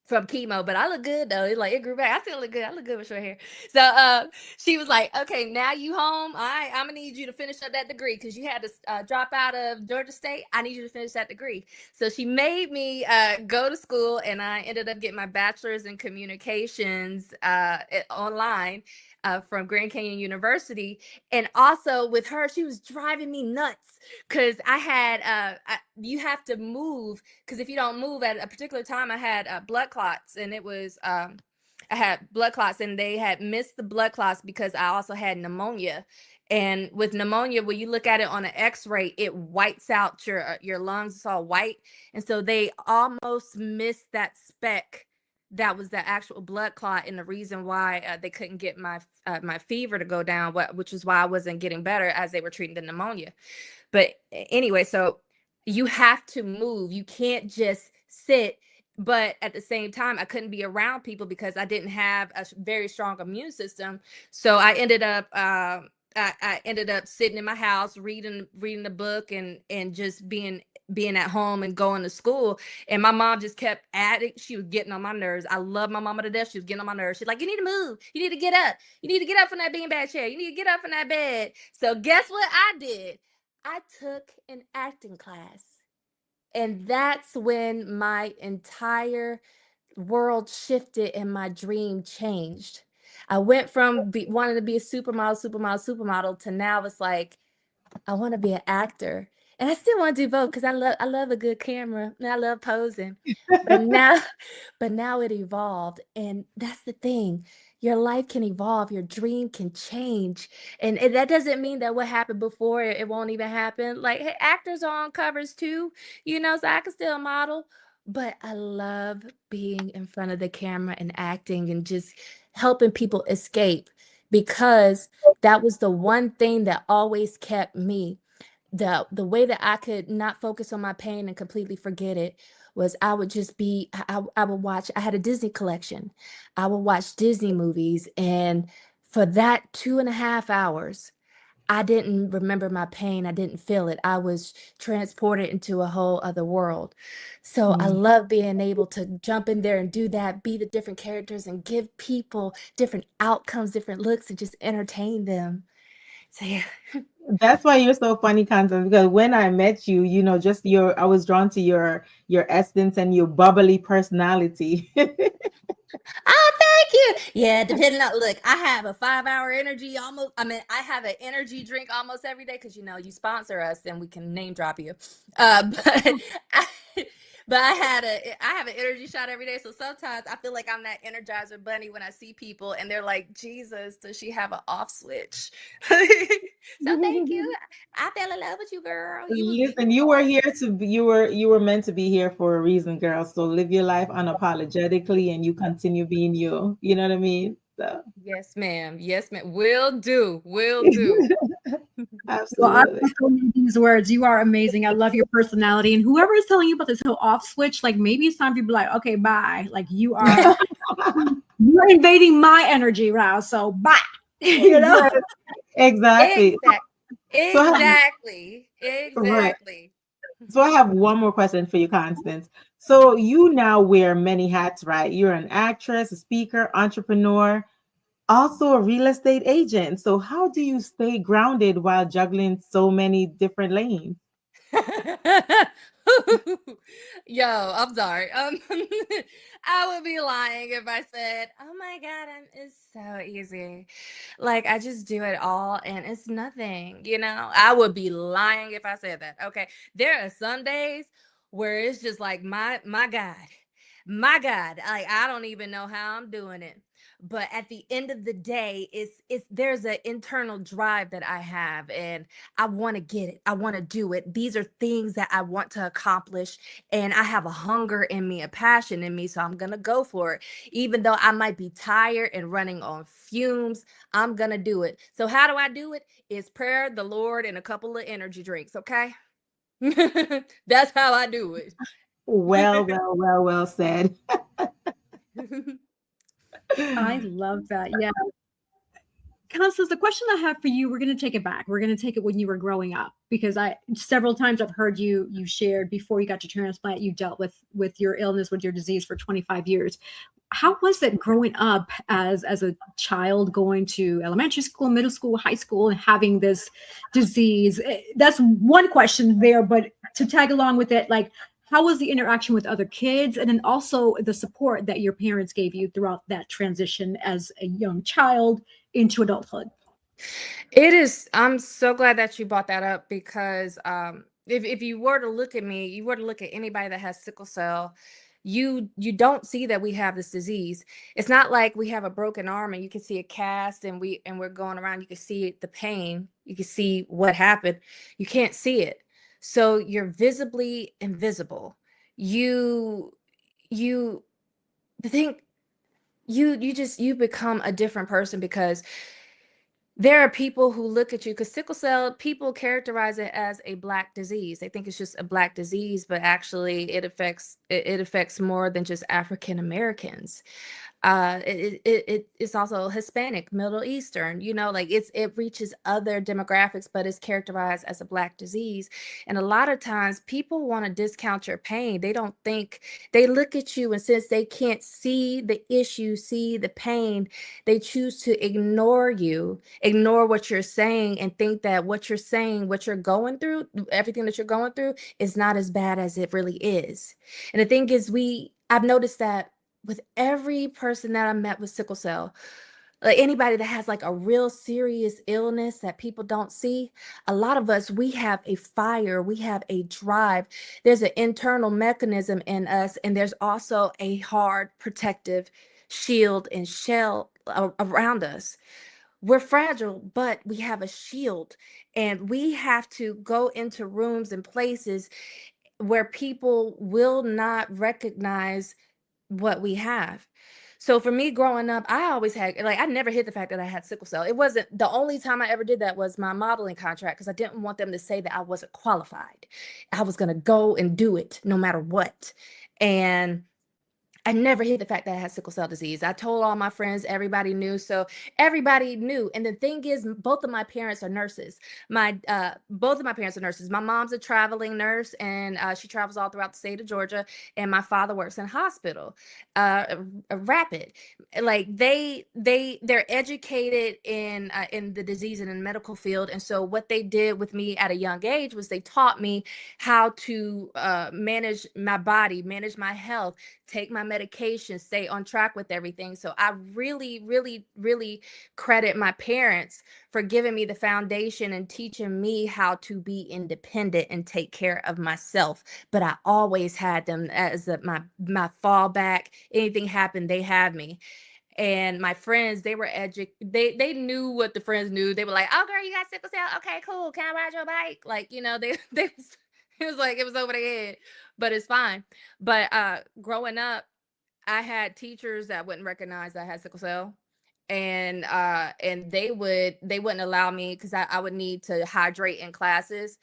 Speaker 3: from chemo, but I look good though. It grew back. I still look good. I look good with short hair. So she was like, okay, now you home. All right, I'm gonna need you to finish up that degree, because you had to drop out of Georgia State. I need you to finish that degree. So she made me go to school, and I ended up getting my bachelor's in communications online from Grand Canyon University. And also with her, she was driving me nuts, because I had you have to move, because if you don't move at a particular time, I had blood clots, and it was I had blood clots, and they had missed the blood clots because I also had pneumonia. And with pneumonia, when you look at it on an X-ray, it whites out your lungs. It's all white, and so they almost missed that speck that was the actual blood clot, and the reason why they couldn't get my fever to go down, which is why I wasn't getting better as they were treating the pneumonia. But anyway, so you have to move. You can't just sit. But at the same time, I couldn't be around people because I didn't have a very strong immune system. So I ended up I ended up sitting in my house reading the book, and just being at home and going to school. And my mom just kept adding. She was getting on my nerves. I love my mama to death. She was getting on my nerves. She's like, you need to move. You need to get up. You need to get up from that beanbag chair. You need to get up from that bed. So guess what I did? I took an acting class. And that's when my entire world shifted and my dream changed. I went from wanting to be a supermodel to now it's like, I want to be an actor. And I still want to do both, because I love a good camera and I love posing. But now it evolved. And that's the thing. Your life can evolve, your dream can change. And that doesn't mean that what happened before it won't even happen. Like, hey, actors are on covers too, so I can still model. But I love being in front of the camera and acting and just helping people escape, because that was the one thing that always kept me. The way that I could not focus on my pain and completely forget it was I would just be, I would watch, I had a Disney collection. I would watch Disney movies, and for that 2.5 hours, I didn't remember my pain. I didn't feel it. I was transported into a whole other world. So I
Speaker 2: Mm.
Speaker 3: love being able to jump in there and do that, be the different characters and give people different outcomes, different looks, and just entertain them. So yeah.
Speaker 2: That's why you're so funny, Constance, because when I met you, just I was drawn to your essence and your bubbly personality.
Speaker 3: Oh, thank you. Yeah, depending on, look, I have a 5-hour energy almost. I mean, I have an energy drink almost every day because you sponsor us and we can name drop you. But I, but I have an energy shot every day. So sometimes I feel like I'm that Energizer bunny when I see people and they're like, Jesus, does she have an off switch? So thank you. I fell in love with you, girl.
Speaker 2: Listen, you were here you were meant to be here for a reason, girl. So live your life unapologetically and you continue being you. You know what I mean? So
Speaker 3: Yes, ma'am. Yes, ma'am. Will do. Will do.
Speaker 1: Well, I
Speaker 2: absolutely.
Speaker 1: echo these words. You are amazing. I love your personality. And whoever is telling you about this whole off switch, like maybe it's time for you to be like, okay, bye. Like you're invading my energy now. So bye.
Speaker 2: Yes, exactly. So I have,
Speaker 3: Exactly.
Speaker 2: right.
Speaker 3: Exactly.
Speaker 2: So I have one more question for you, Constance. So you now wear many hats, right? You're an actress, a speaker, entrepreneur, also a real estate agent. So how do you stay grounded while juggling so many different lanes?
Speaker 3: Yo, I'm sorry. I would be lying if I said, "Oh my God, it's so easy." Like I just do it all and it's nothing. I would be lying if I said that. Okay. There are some days where it's just like my God. My God. Like I don't even know how I'm doing it. But at the end of the day, it's there's an internal drive that I have and I want to get it. I want to do it. These are things that I want to accomplish. And I have a hunger in me, a passion in me. So I'm going to go for it. Even though I might be tired and running on fumes, I'm going to do it. So, how do I do it? It's prayer, the Lord, and a couple of energy drinks. Okay. That's how I do it.
Speaker 2: Well said.
Speaker 1: I love that. Yeah. Constance, the question I have for you, we're going to take it back. We're going to take it when you were growing up, because several times I've heard you shared before you got to transplant, you dealt with your illness, with your disease for 25 years. How was it growing up as a child, going to elementary school, middle school, high school, and having this disease? That's one question there, but to tag along with it, like, how was the interaction with other kids, and then also the support that your parents gave you throughout that transition as a young child into adulthood?
Speaker 3: It is. I'm so glad that you brought that up because if you were to look at me, you were to look at anybody that has sickle cell, you don't see that we have this disease. It's not like we have a broken arm and you can see a cast and we're going around. You can see the pain. You can see what happened. You can't see it. So you're visibly invisible. You you the thing you become a different person because there are people who look at you because sickle cell people characterize it as a black disease. They think it's just a black disease, but actually it affects more than just African Americans. It's also Hispanic, Middle Eastern, like it reaches other demographics, but it's characterized as a black disease. And a lot of times people want to discount your pain. They don't think, they look at you, and since they can't see the issue, see the pain, they choose to ignore you, ignore what you're saying, and think that what you're saying, what you're going through, everything that you're going through is not as bad as it really is. And the thing is, I've noticed that with every person that I met with sickle cell, like anybody that has like a real serious illness that people don't see, a lot of us, we have a fire, we have a drive. There's an internal mechanism in us, and there's also a hard protective shield and shell around us. We're fragile, but we have a shield, and we have to go into rooms and places where people will not recognize what we have. So for me growing up, I always had, like, I never hid the fact that I had sickle cell. It wasn't the only time I ever did that was my modeling contract because I didn't want them to say that I wasn't qualified. I was going to go and do it no matter what. And I never hid the fact that I had sickle cell disease. I told all my friends, everybody knew. So everybody knew. And the thing is, both of my parents are nurses. Both of my parents are nurses. My mom's a traveling nurse, and she travels all throughout the state of Georgia. And my father works in a hospital, rapid. Like they're educated in the disease and in the medical field. And so what they did with me at a young age was they taught me how to manage my body, manage my health, take my medication, stay on track with everything. So I really, really, really credit my parents for giving me the foundation and teaching me how to be independent and take care of myself. But I always had them as my fallback. Anything happened, they have me. And my friends, they were they knew what the friends knew. They were like, "Oh girl, you got sickle cell? Okay, cool. Can I ride your bike?" Like, they it was like it was over their head, but it's fine. But growing up, I had teachers that wouldn't recognize I had sickle cell. And they wouldn't allow me, because I would need to hydrate in classes.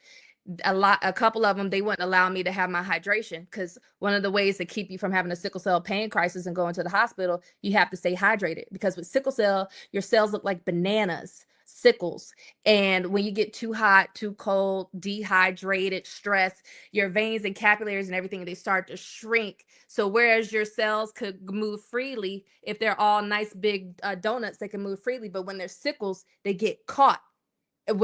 Speaker 3: A couple of them, they wouldn't allow me to have my hydration, because one of the ways to keep you from having a sickle cell pain crisis and going to the hospital, you have to stay hydrated, because with sickle cell, your cells look like bananas, sickles. And when you get too hot, too cold, dehydrated, stress, your veins and capillaries and everything, they start to shrink. So whereas your cells could move freely, if they're all nice big donuts, they can move freely. But when they're sickles, they get caught, they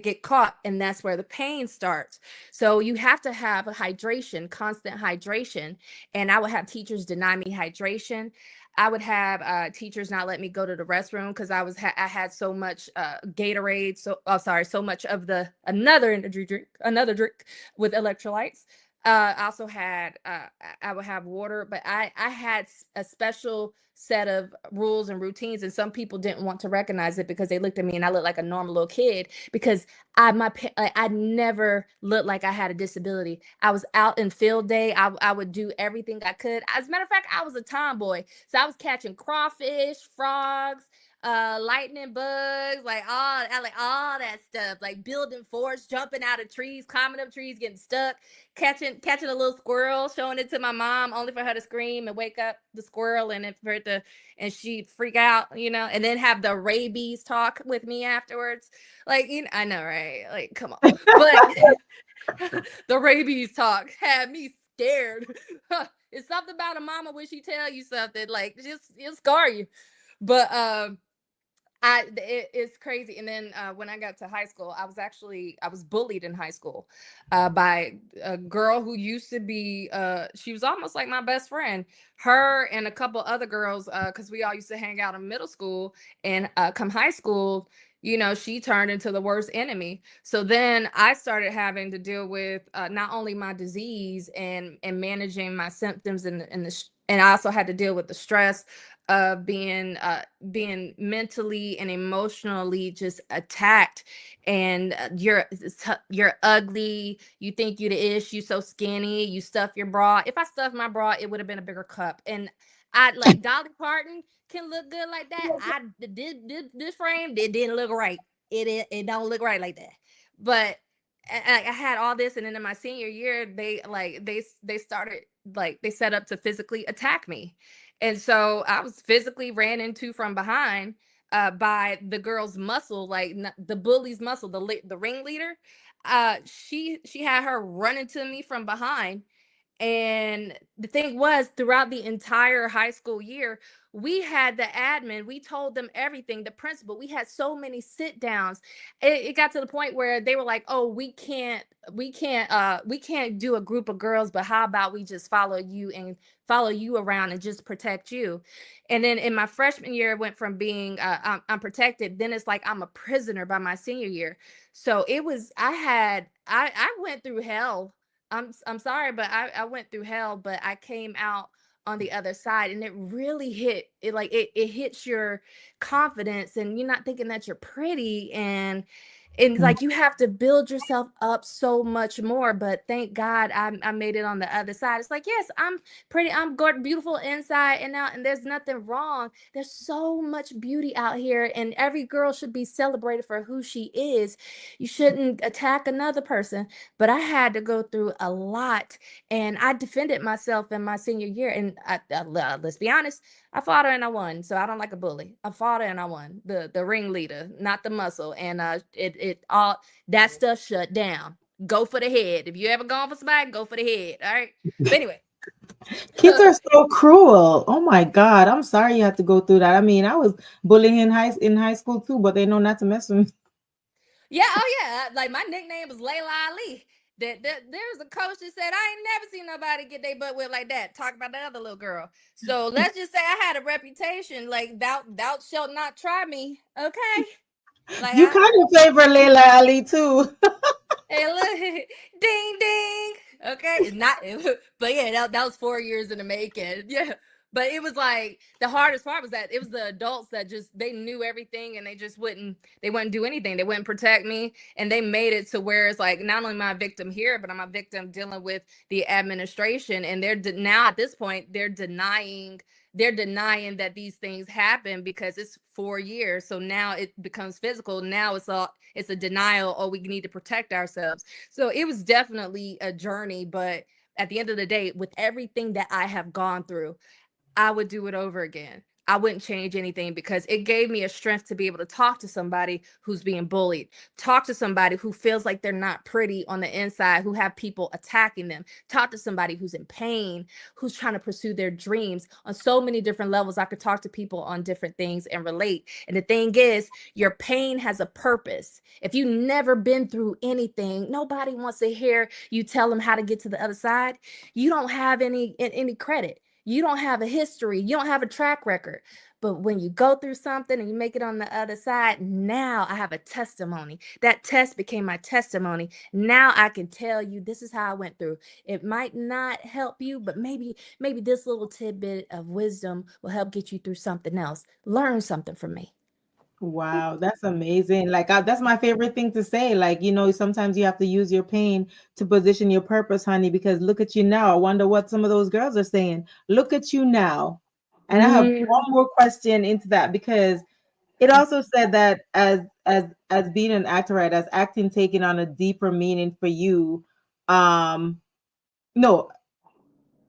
Speaker 3: get caught, and that's where the pain starts. So you have to have a hydration, constant hydration. And I would have teachers deny me hydration. I would have teachers not let me go to the restroom, because I had so much Gatorade, so much of the another drink with electrolytes. I also had I would have water, but I had a special set of rules and routines, and some people didn't want to recognize it because they looked at me and I looked like a normal little kid, because I never looked like I had a disability. I was out in field day. I would do everything I could. As a matter of fact, I was a tomboy, so I was catching crawfish, frogs, lightning bugs, like all that stuff, like building forts, jumping out of trees, climbing up trees, getting stuck, catching a little squirrel, showing it to my mom, only for her to scream and wake up the squirrel, and and she'd freak out, and then have the rabies talk with me afterwards. Like, I know, right? Like, come on. But the rabies talk had me scared. It's something about a mama when she tell you something, like, just it'll scar you. But it's crazy. And then when I got to high school, I was bullied in high school by a girl who used to be she was almost like my best friend. Her and a couple other girls, because we all used to hang out in middle school, and come high school, she turned into the worst enemy. So then I started having to deal with not only my disease and managing my symptoms, and I also had to deal with the stress of being mentally and emotionally just attacked. And you're ugly, you think you the ish, you so skinny, you stuff your bra. If I stuffed my bra, it would have been a bigger cup. And I like Dolly Parton can look good like that. I did this frame, it didn't look right. It don't look right like that. But I had all this, and then in my senior year, they started, like, they set up to physically attack me. And so I was physically ran into from behind by the girl's muscle, like the bully's muscle, the ringleader. She had her running to me from behind. And the thing was, throughout the entire high school year, we had the admin, we told them everything, the principal, we had so many sit downs. It got to the point where they were like, "Oh, we can't do a group of girls, but how about we just follow you around and just protect you?" And then in my freshman year, it went from being I'm protected, then it's like I'm a prisoner by my senior year. So it was, I went through hell. I'm sorry, but I went through hell, but I came out on the other side, and it really it hits your confidence, and you're not thinking that you're pretty, and And like you have to build yourself up so much more, but thank God I made it on the other side. It's like, yes, I'm good, beautiful inside and out, and there's nothing wrong. There's so much beauty out here, and every girl should be celebrated for who she is. You shouldn't attack another person. But I had to go through a lot, and I defended myself in my senior year. And let's be honest, I fought her and I won. So I don't like a bully. I fought her and I won. The ringleader, not the muscle. And it all that stuff shut down. Go for the head. If you ever gone for somebody, go for the head. All right. But anyway.
Speaker 2: Kids are so cruel. Oh my God. I'm sorry you had to go through that. I mean, I was bullying in high school too, but they know not to mess with me.
Speaker 3: Yeah, oh yeah. Like my nickname was Layla Ali. There was a coach that said, I ain't never seen nobody get their butt whipped like that. Talk about the other little girl. So let's just say I had a reputation like thou shalt not try me. Okay. Like
Speaker 2: You kind of favor Layla Ali too.
Speaker 3: hey, look, ding ding. Okay, it's not, but yeah, that was 4 years in the making. Yeah, but it was like the hardest part was that it was the adults that just they knew everything and they wouldn't do anything. They wouldn't protect me, and they made it to where it's like not only am I a victim here, but I'm a victim dealing with the administration, and now at this point they're denying that these things happen because it's 4 years. So now it becomes physical. Now it's a denial. Oh, we need to protect ourselves. So it was definitely a journey. But at the end of the day, with everything that I have gone through, I would do it over again. I wouldn't change anything because it gave me a strength to be able to talk to somebody who's being bullied, talk to somebody who feels like they're not pretty on the inside, who have people attacking them, talk to somebody who's in pain, who's trying to pursue their dreams on so many different levels. I could talk to people on different things and relate. And the thing is, your pain has a purpose. If you've never been through anything, nobody wants to hear you tell them how to get to the other side. You don't have any credit. You don't have a history. You don't have a track record. But when you go through something and you make it on the other side, now I have a testimony. That test became my testimony. Now I can tell you this is how I went through. It might not help you, but maybe this little tidbit of wisdom will help get you through something else. Learn something from me.
Speaker 2: Wow, that's amazing. Like that's my favorite thing to say. Like, sometimes you have to use your pain to position your purpose, honey, because look at you now. I wonder what some of those girls are saying. Look at you now. And I have one more question into that, because it also said that as being an actor, right, as acting taking on a deeper meaning for you.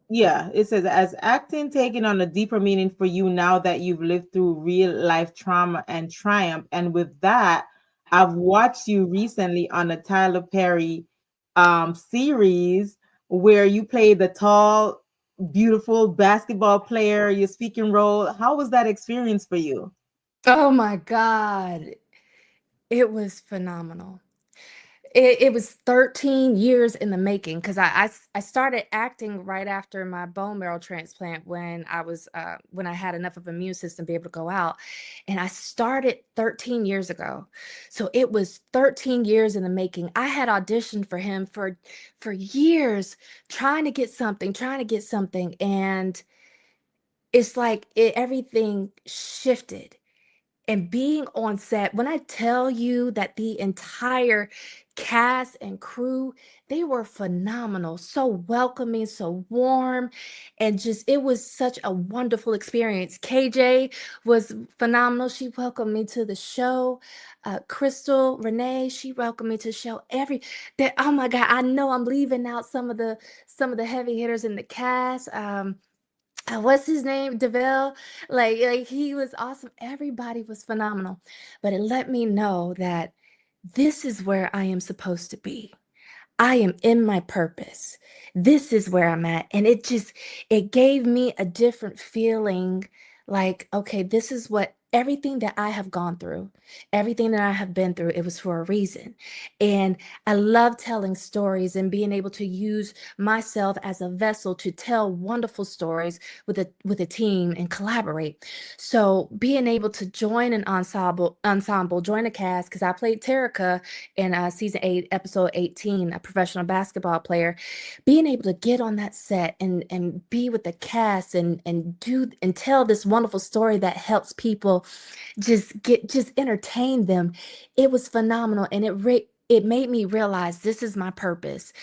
Speaker 2: It says as acting taking on a deeper meaning for you now that you've lived through real life trauma and triumph. And with that, I've watched you recently on a Tyler Perry series where you play the tall, beautiful basketball player, your speaking role. How was that experience for you?
Speaker 3: Oh my God. It was phenomenal. It was 13 years in the making because I started acting right after my bone marrow transplant when I had enough of an immune system to be able to go out. And I started 13 years ago. So it was 13 years in the making. I had auditioned for him for years, trying to get something. And it's like everything shifted. And being on set, when I tell you that the entire cast and crew, they were phenomenal, so welcoming, so warm, and just it was such a wonderful experience. KJ was phenomenal. She welcomed me to the show. Crystal, Renee, she welcomed me to the show. Oh my God, I know I'm leaving out some of the heavy hitters in the cast. What's his name? DeVille. Like he was awesome. Everybody was phenomenal. But it let me know that this is where I am supposed to be. I am in my purpose. This is where I'm at. And it gave me a different feeling like, okay, this is what everything that I have gone through, everything that I have been through, it was for a reason. And I love telling stories and being able to use myself as a vessel to tell wonderful stories with a team and collaborate. So being able to join an ensemble, join a cast, because I played Terica in season 8, episode 18, a professional basketball player, being able to get on that set and be with the cast and tell this wonderful story that helps people people just entertain them. It was phenomenal. And it made me realize this is my purpose.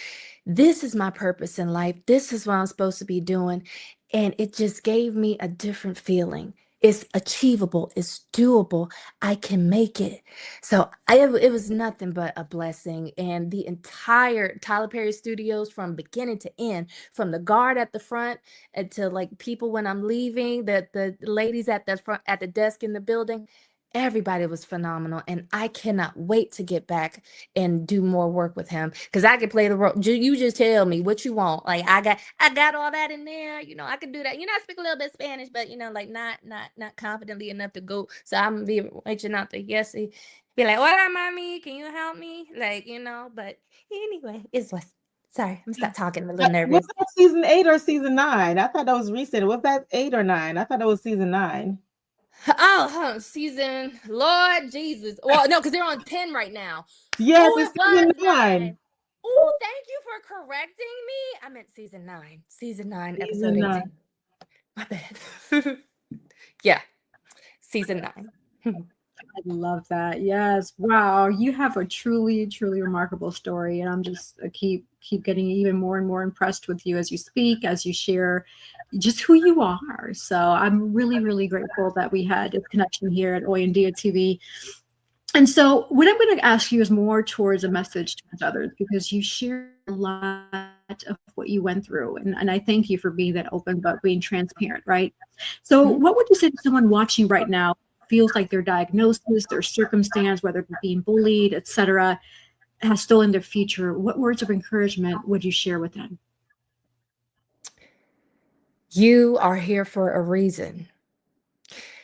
Speaker 3: This is my purpose in life. This is what I'm supposed to be doing. And it just gave me a different feeling. It's achievable. It's doable. I can make it. So it was nothing but a blessing. And the entire Tyler Perry Studios, from beginning to end, from the guard at the front to like people when I'm leaving, the ladies at the front at the desk in the building, everybody was phenomenal. And I cannot wait to get back and do more work with him, because I can play the role. You just tell me what you want. Like I got all that in there. I can do that. I speak a little bit Spanish, but like not confidently enough to go. So I'm be reaching out to Yessie, be like, "Hola, mommy, can you help me?" Like But anyway, it's what. Sorry, I'm stop talking. I'm a little nervous.
Speaker 2: Was that season 8 or season 9? I thought that was recent. Was that 8 or 9? I thought that was season 9.
Speaker 3: Oh, season, Lord Jesus. Well, no, because they're on 10 right now.
Speaker 2: Yes,
Speaker 3: Oh,
Speaker 2: it's
Speaker 3: it was
Speaker 2: season 9.
Speaker 3: 9. Oh, thank you for correcting me. I meant season 9. Season 9, episode 18. My bad. Yeah, season 9.
Speaker 1: I love that. Yes. Wow. You have a truly, truly remarkable story. And I'm just keep getting even more and more impressed with you as you speak, as you share just who you are. So I'm really, really grateful that we had this connection here at Hoy En Día TV. And so what I'm going to ask you is more towards a message towards others, because you share a lot of what you went through. And I thank you for being that open, but being transparent, right? So what would you say to someone watching right now, feels like their diagnosis, their circumstance, whether it's being bullied, etc., has stolen their future? What words of encouragement would you share with them?
Speaker 3: You are here for a reason.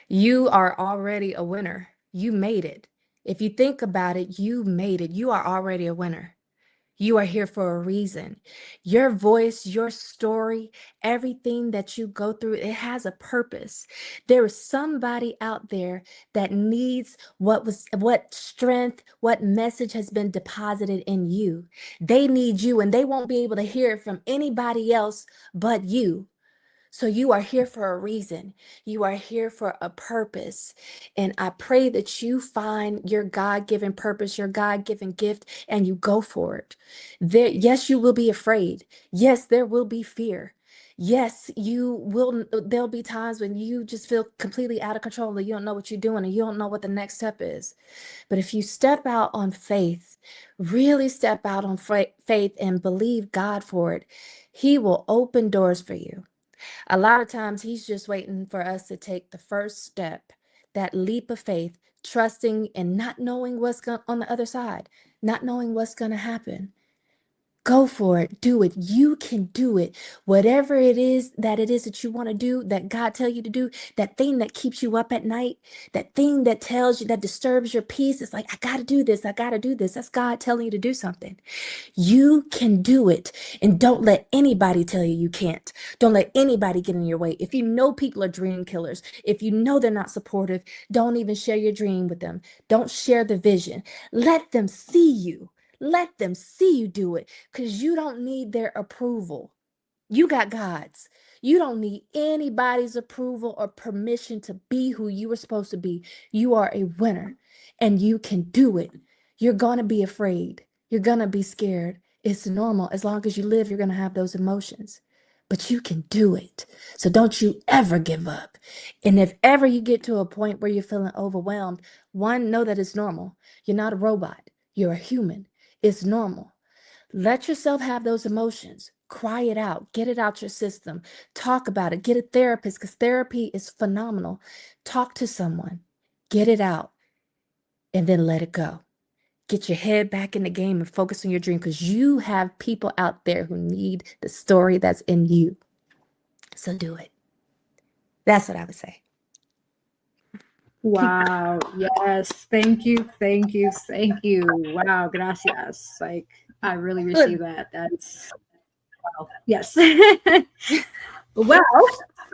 Speaker 3: You are already a winner. You made it. If you think about it, you made it. You are already a winner. You are here for a reason. Your voice, your story, everything that you go through, it has a purpose. There is somebody out there that needs what strength, what message has been deposited in you. They need you, and they won't be able to hear it from anybody else but you. So you are here for a reason. You are here for a purpose. And I pray that you find your God-given purpose, your God-given gift, and you go for it. Yes, you will be afraid. Yes, there will be fear. Yes, there'll be times when you just feel completely out of control, and you don't know what you're doing, and you don't know what the next step is. But if you step out on faith, really step out on faith and believe God for it, He will open doors for you. A lot of times he's just waiting for us to take the first step, that leap of faith, trusting and not knowing what's on the other side, not knowing what's going to happen. Go for it. Do it. You can do it. Whatever it is that you want to do, that God tell you to do, that thing that keeps you up at night, that thing that tells you, that disturbs your peace. It's like, I got to do this. I got to do this. That's God telling you to do something. You can do it. And don't let anybody tell you you can't. Don't let anybody get in your way. If you know people are dream killers, if you know they're not supportive, don't even share your dream with them. Don't share the vision. Let them see you. Let them see you do it, because you don't need their approval. You got God's. You don't need anybody's approval or permission to be who you were supposed to be. You are a winner, and you can do it. You're going to be afraid. You're going to be scared. It's normal. As long as you live, you're going to have those emotions. But you can do it. So don't you ever give up. And if ever you get to a point where you're feeling overwhelmed, one, know that it's normal. You're not a robot. You're a human. It's normal. Let yourself have those emotions. Cry it out. Get it out your system. Talk about it. Get a therapist, because therapy is phenomenal. Talk to someone. Get it out. And then let it go. Get your head back in the game and focus on your dream, because you have people out there who need the story that's in you. So do it. That's what I would say.
Speaker 1: Wow. Yes. Thank you. Thank you. Thank you. Wow. Gracias. Like, I really receive that. That's wow. Yes. Well,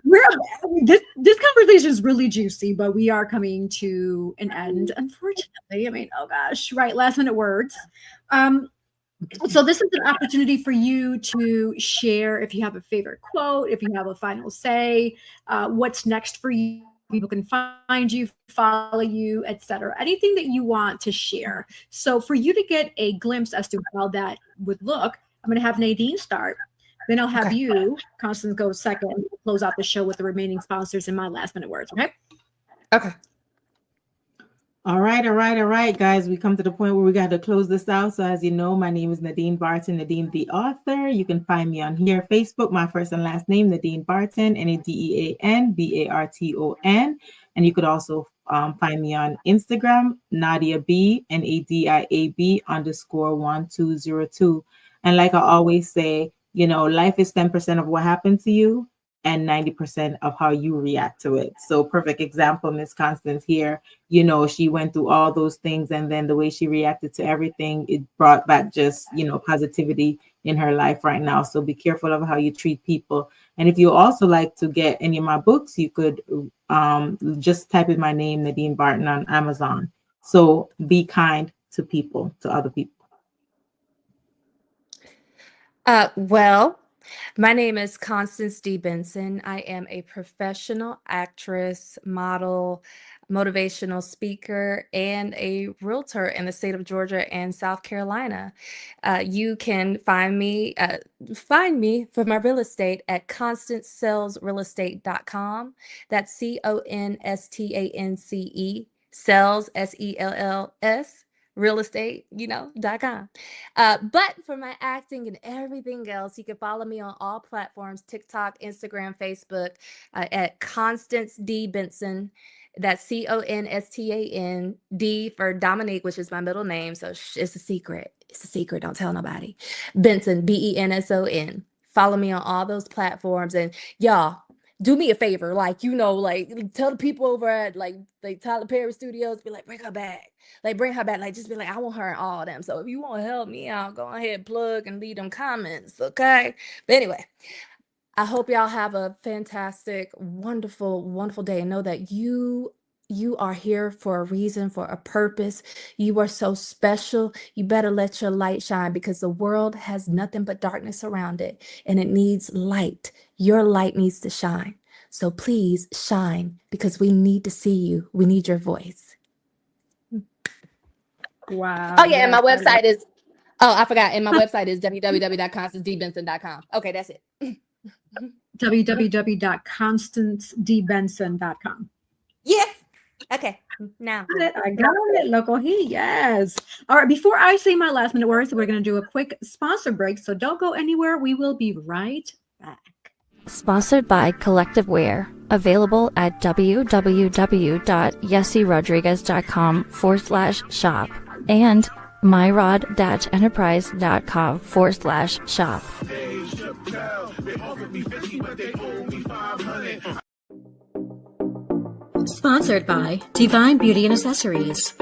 Speaker 1: this conversation is really juicy, but we are coming to an end, unfortunately. I mean, oh gosh, right. Last minute words. So this is an opportunity for you to share if you have a favorite quote, if you have a final say, what's next for you people can find you, follow you, etc. Anything that you want to share. So for you to get a glimpse as to how that would look, I'm going to have Nadine start. Then I'll have you, Constance, go second, close out the show with the remaining sponsors and my last minute words. Okay.
Speaker 3: Okay.
Speaker 2: All right, guys. We come to the point where we got to close this out. So as you know, my name is Nadine Barton, Nadine the author. You can find me on here, Facebook, my first and last name, Nadine Barton, Nadean Barton. And you could also find me on Instagram, Nadia B, NADIAB _1202. And like I always say, you know, life is 10% of what happened to you and 90% of how you react to it. So perfect example, Miss Constance here, you know, she went through all those things, and then the way she reacted to everything, it brought back just, you know, positivity in her life right now. So be careful of how you treat people. And if you also like to get any of my books, you could just type in my name, Nadine Barton, on Amazon. So be kind to people, to other people.
Speaker 3: Well, my name is Constance D. Benson. I am a professional actress, model, motivational speaker, and a realtor in the state of Georgia and South Carolina. You can find me for my real estate at constancesellsrealestate.com. That's CONSTANCE, sells, SELLS. Real estate, .com. But for my acting and everything else, you can follow me on all platforms, TikTok, Instagram, Facebook, at Constance D. Benson. That's CONSTAN D for Dominique, which is my middle name. So it's a secret. It's a secret. Don't tell nobody. Benson, BENSON. Follow me on all those platforms. And y'all, do me a favor, tell the people over at Tyler Perry Studios, be like, bring her back. Just be like, I want her and all of them. So if you want to help me out, go ahead, plug and leave them comments, okay? But anyway, I hope y'all have a fantastic, wonderful, wonderful day, and know that you are here for a reason, for a purpose. You are so special. You better let your light shine, because the world has nothing but darkness around it, and it needs light. Your light needs to shine. So please shine, because we need to see you. We need your voice.
Speaker 1: Wow.
Speaker 3: Oh, yeah. And my website is, I forgot. And my website is www.constancedbenson.com. Okay, that's it.
Speaker 1: www.constancedbenson.com.
Speaker 3: Yes. Okay. Now.
Speaker 1: I got it. Local heat. Yes. All right. Before I say my last minute words, we're going to do a quick sponsor break. So don't go anywhere. We will be right back.
Speaker 7: Sponsored by Collective Wear. Available at www.yessierodriguez.com/shop and myrod-enterprise.com/shop.
Speaker 8: Sponsored by Divine Beauty and Accessories.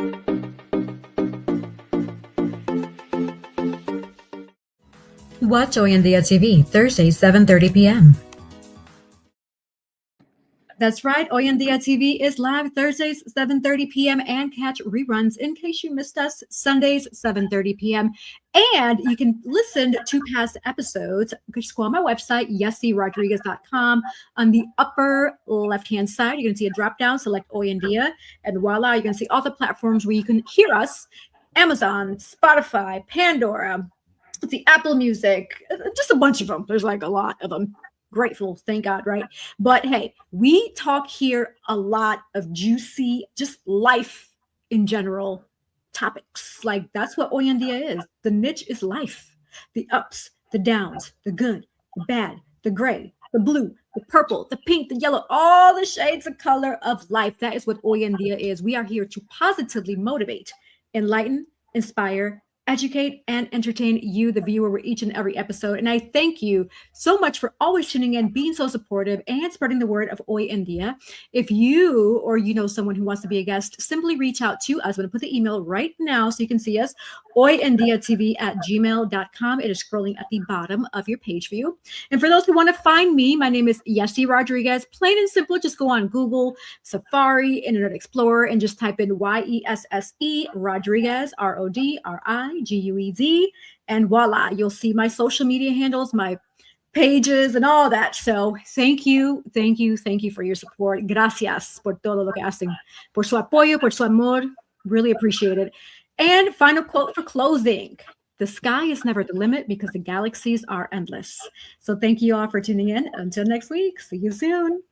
Speaker 8: Watch Hoy En Día TV, Thursdays, 7:30 p.m.
Speaker 1: That's right. Hoy En Día TV is live Thursdays, 7:30 p.m. and catch reruns in case you missed us Sundays, 7:30 p.m. And you can listen to past episodes. Just go on my website, yessierodriguez.com. On the upper left-hand side, you're going to see a drop-down, select Hoy En Día, and voila, you're going to see all the platforms where you can hear us: Amazon, Spotify, Pandora, the Apple Music, just a bunch of them. There's like a lot of them. Grateful, thank God, right? But hey, we talk here a lot of juicy, just life in general topics. Like that's what Hoy En Día is. The niche is life. The ups, the downs, the good, the bad, the gray, the blue, the purple, the pink, the yellow, all the shades of color of life. That is what Hoy En Día is. We are here to positively motivate, enlighten, inspire, educate, and entertain you, the viewer, with each and every episode. And I thank you so much for always tuning in, being so supportive, and spreading the word of Hoy En Día. If you or you know someone who wants to be a guest, simply reach out to us. I'm going to put the email right now so you can see us, hoyendiatv@gmail.com. It is scrolling at the bottom of your page view. And for those who want to find me, my name is Yessie Rodriguez. Plain and simple, just go on Google, Safari, Internet Explorer, and just type in YESSE Rodriguez, RODRIGUEZ, and voila, you'll see my social media handles, my pages and all that. So thank you for your support. Gracias por todo lo que hacen, por su apoyo, por su amor. Really appreciate it. And final quote for closing. The sky is never the limit because the galaxies are endless. So thank you all for tuning in. Until next week. See you soon.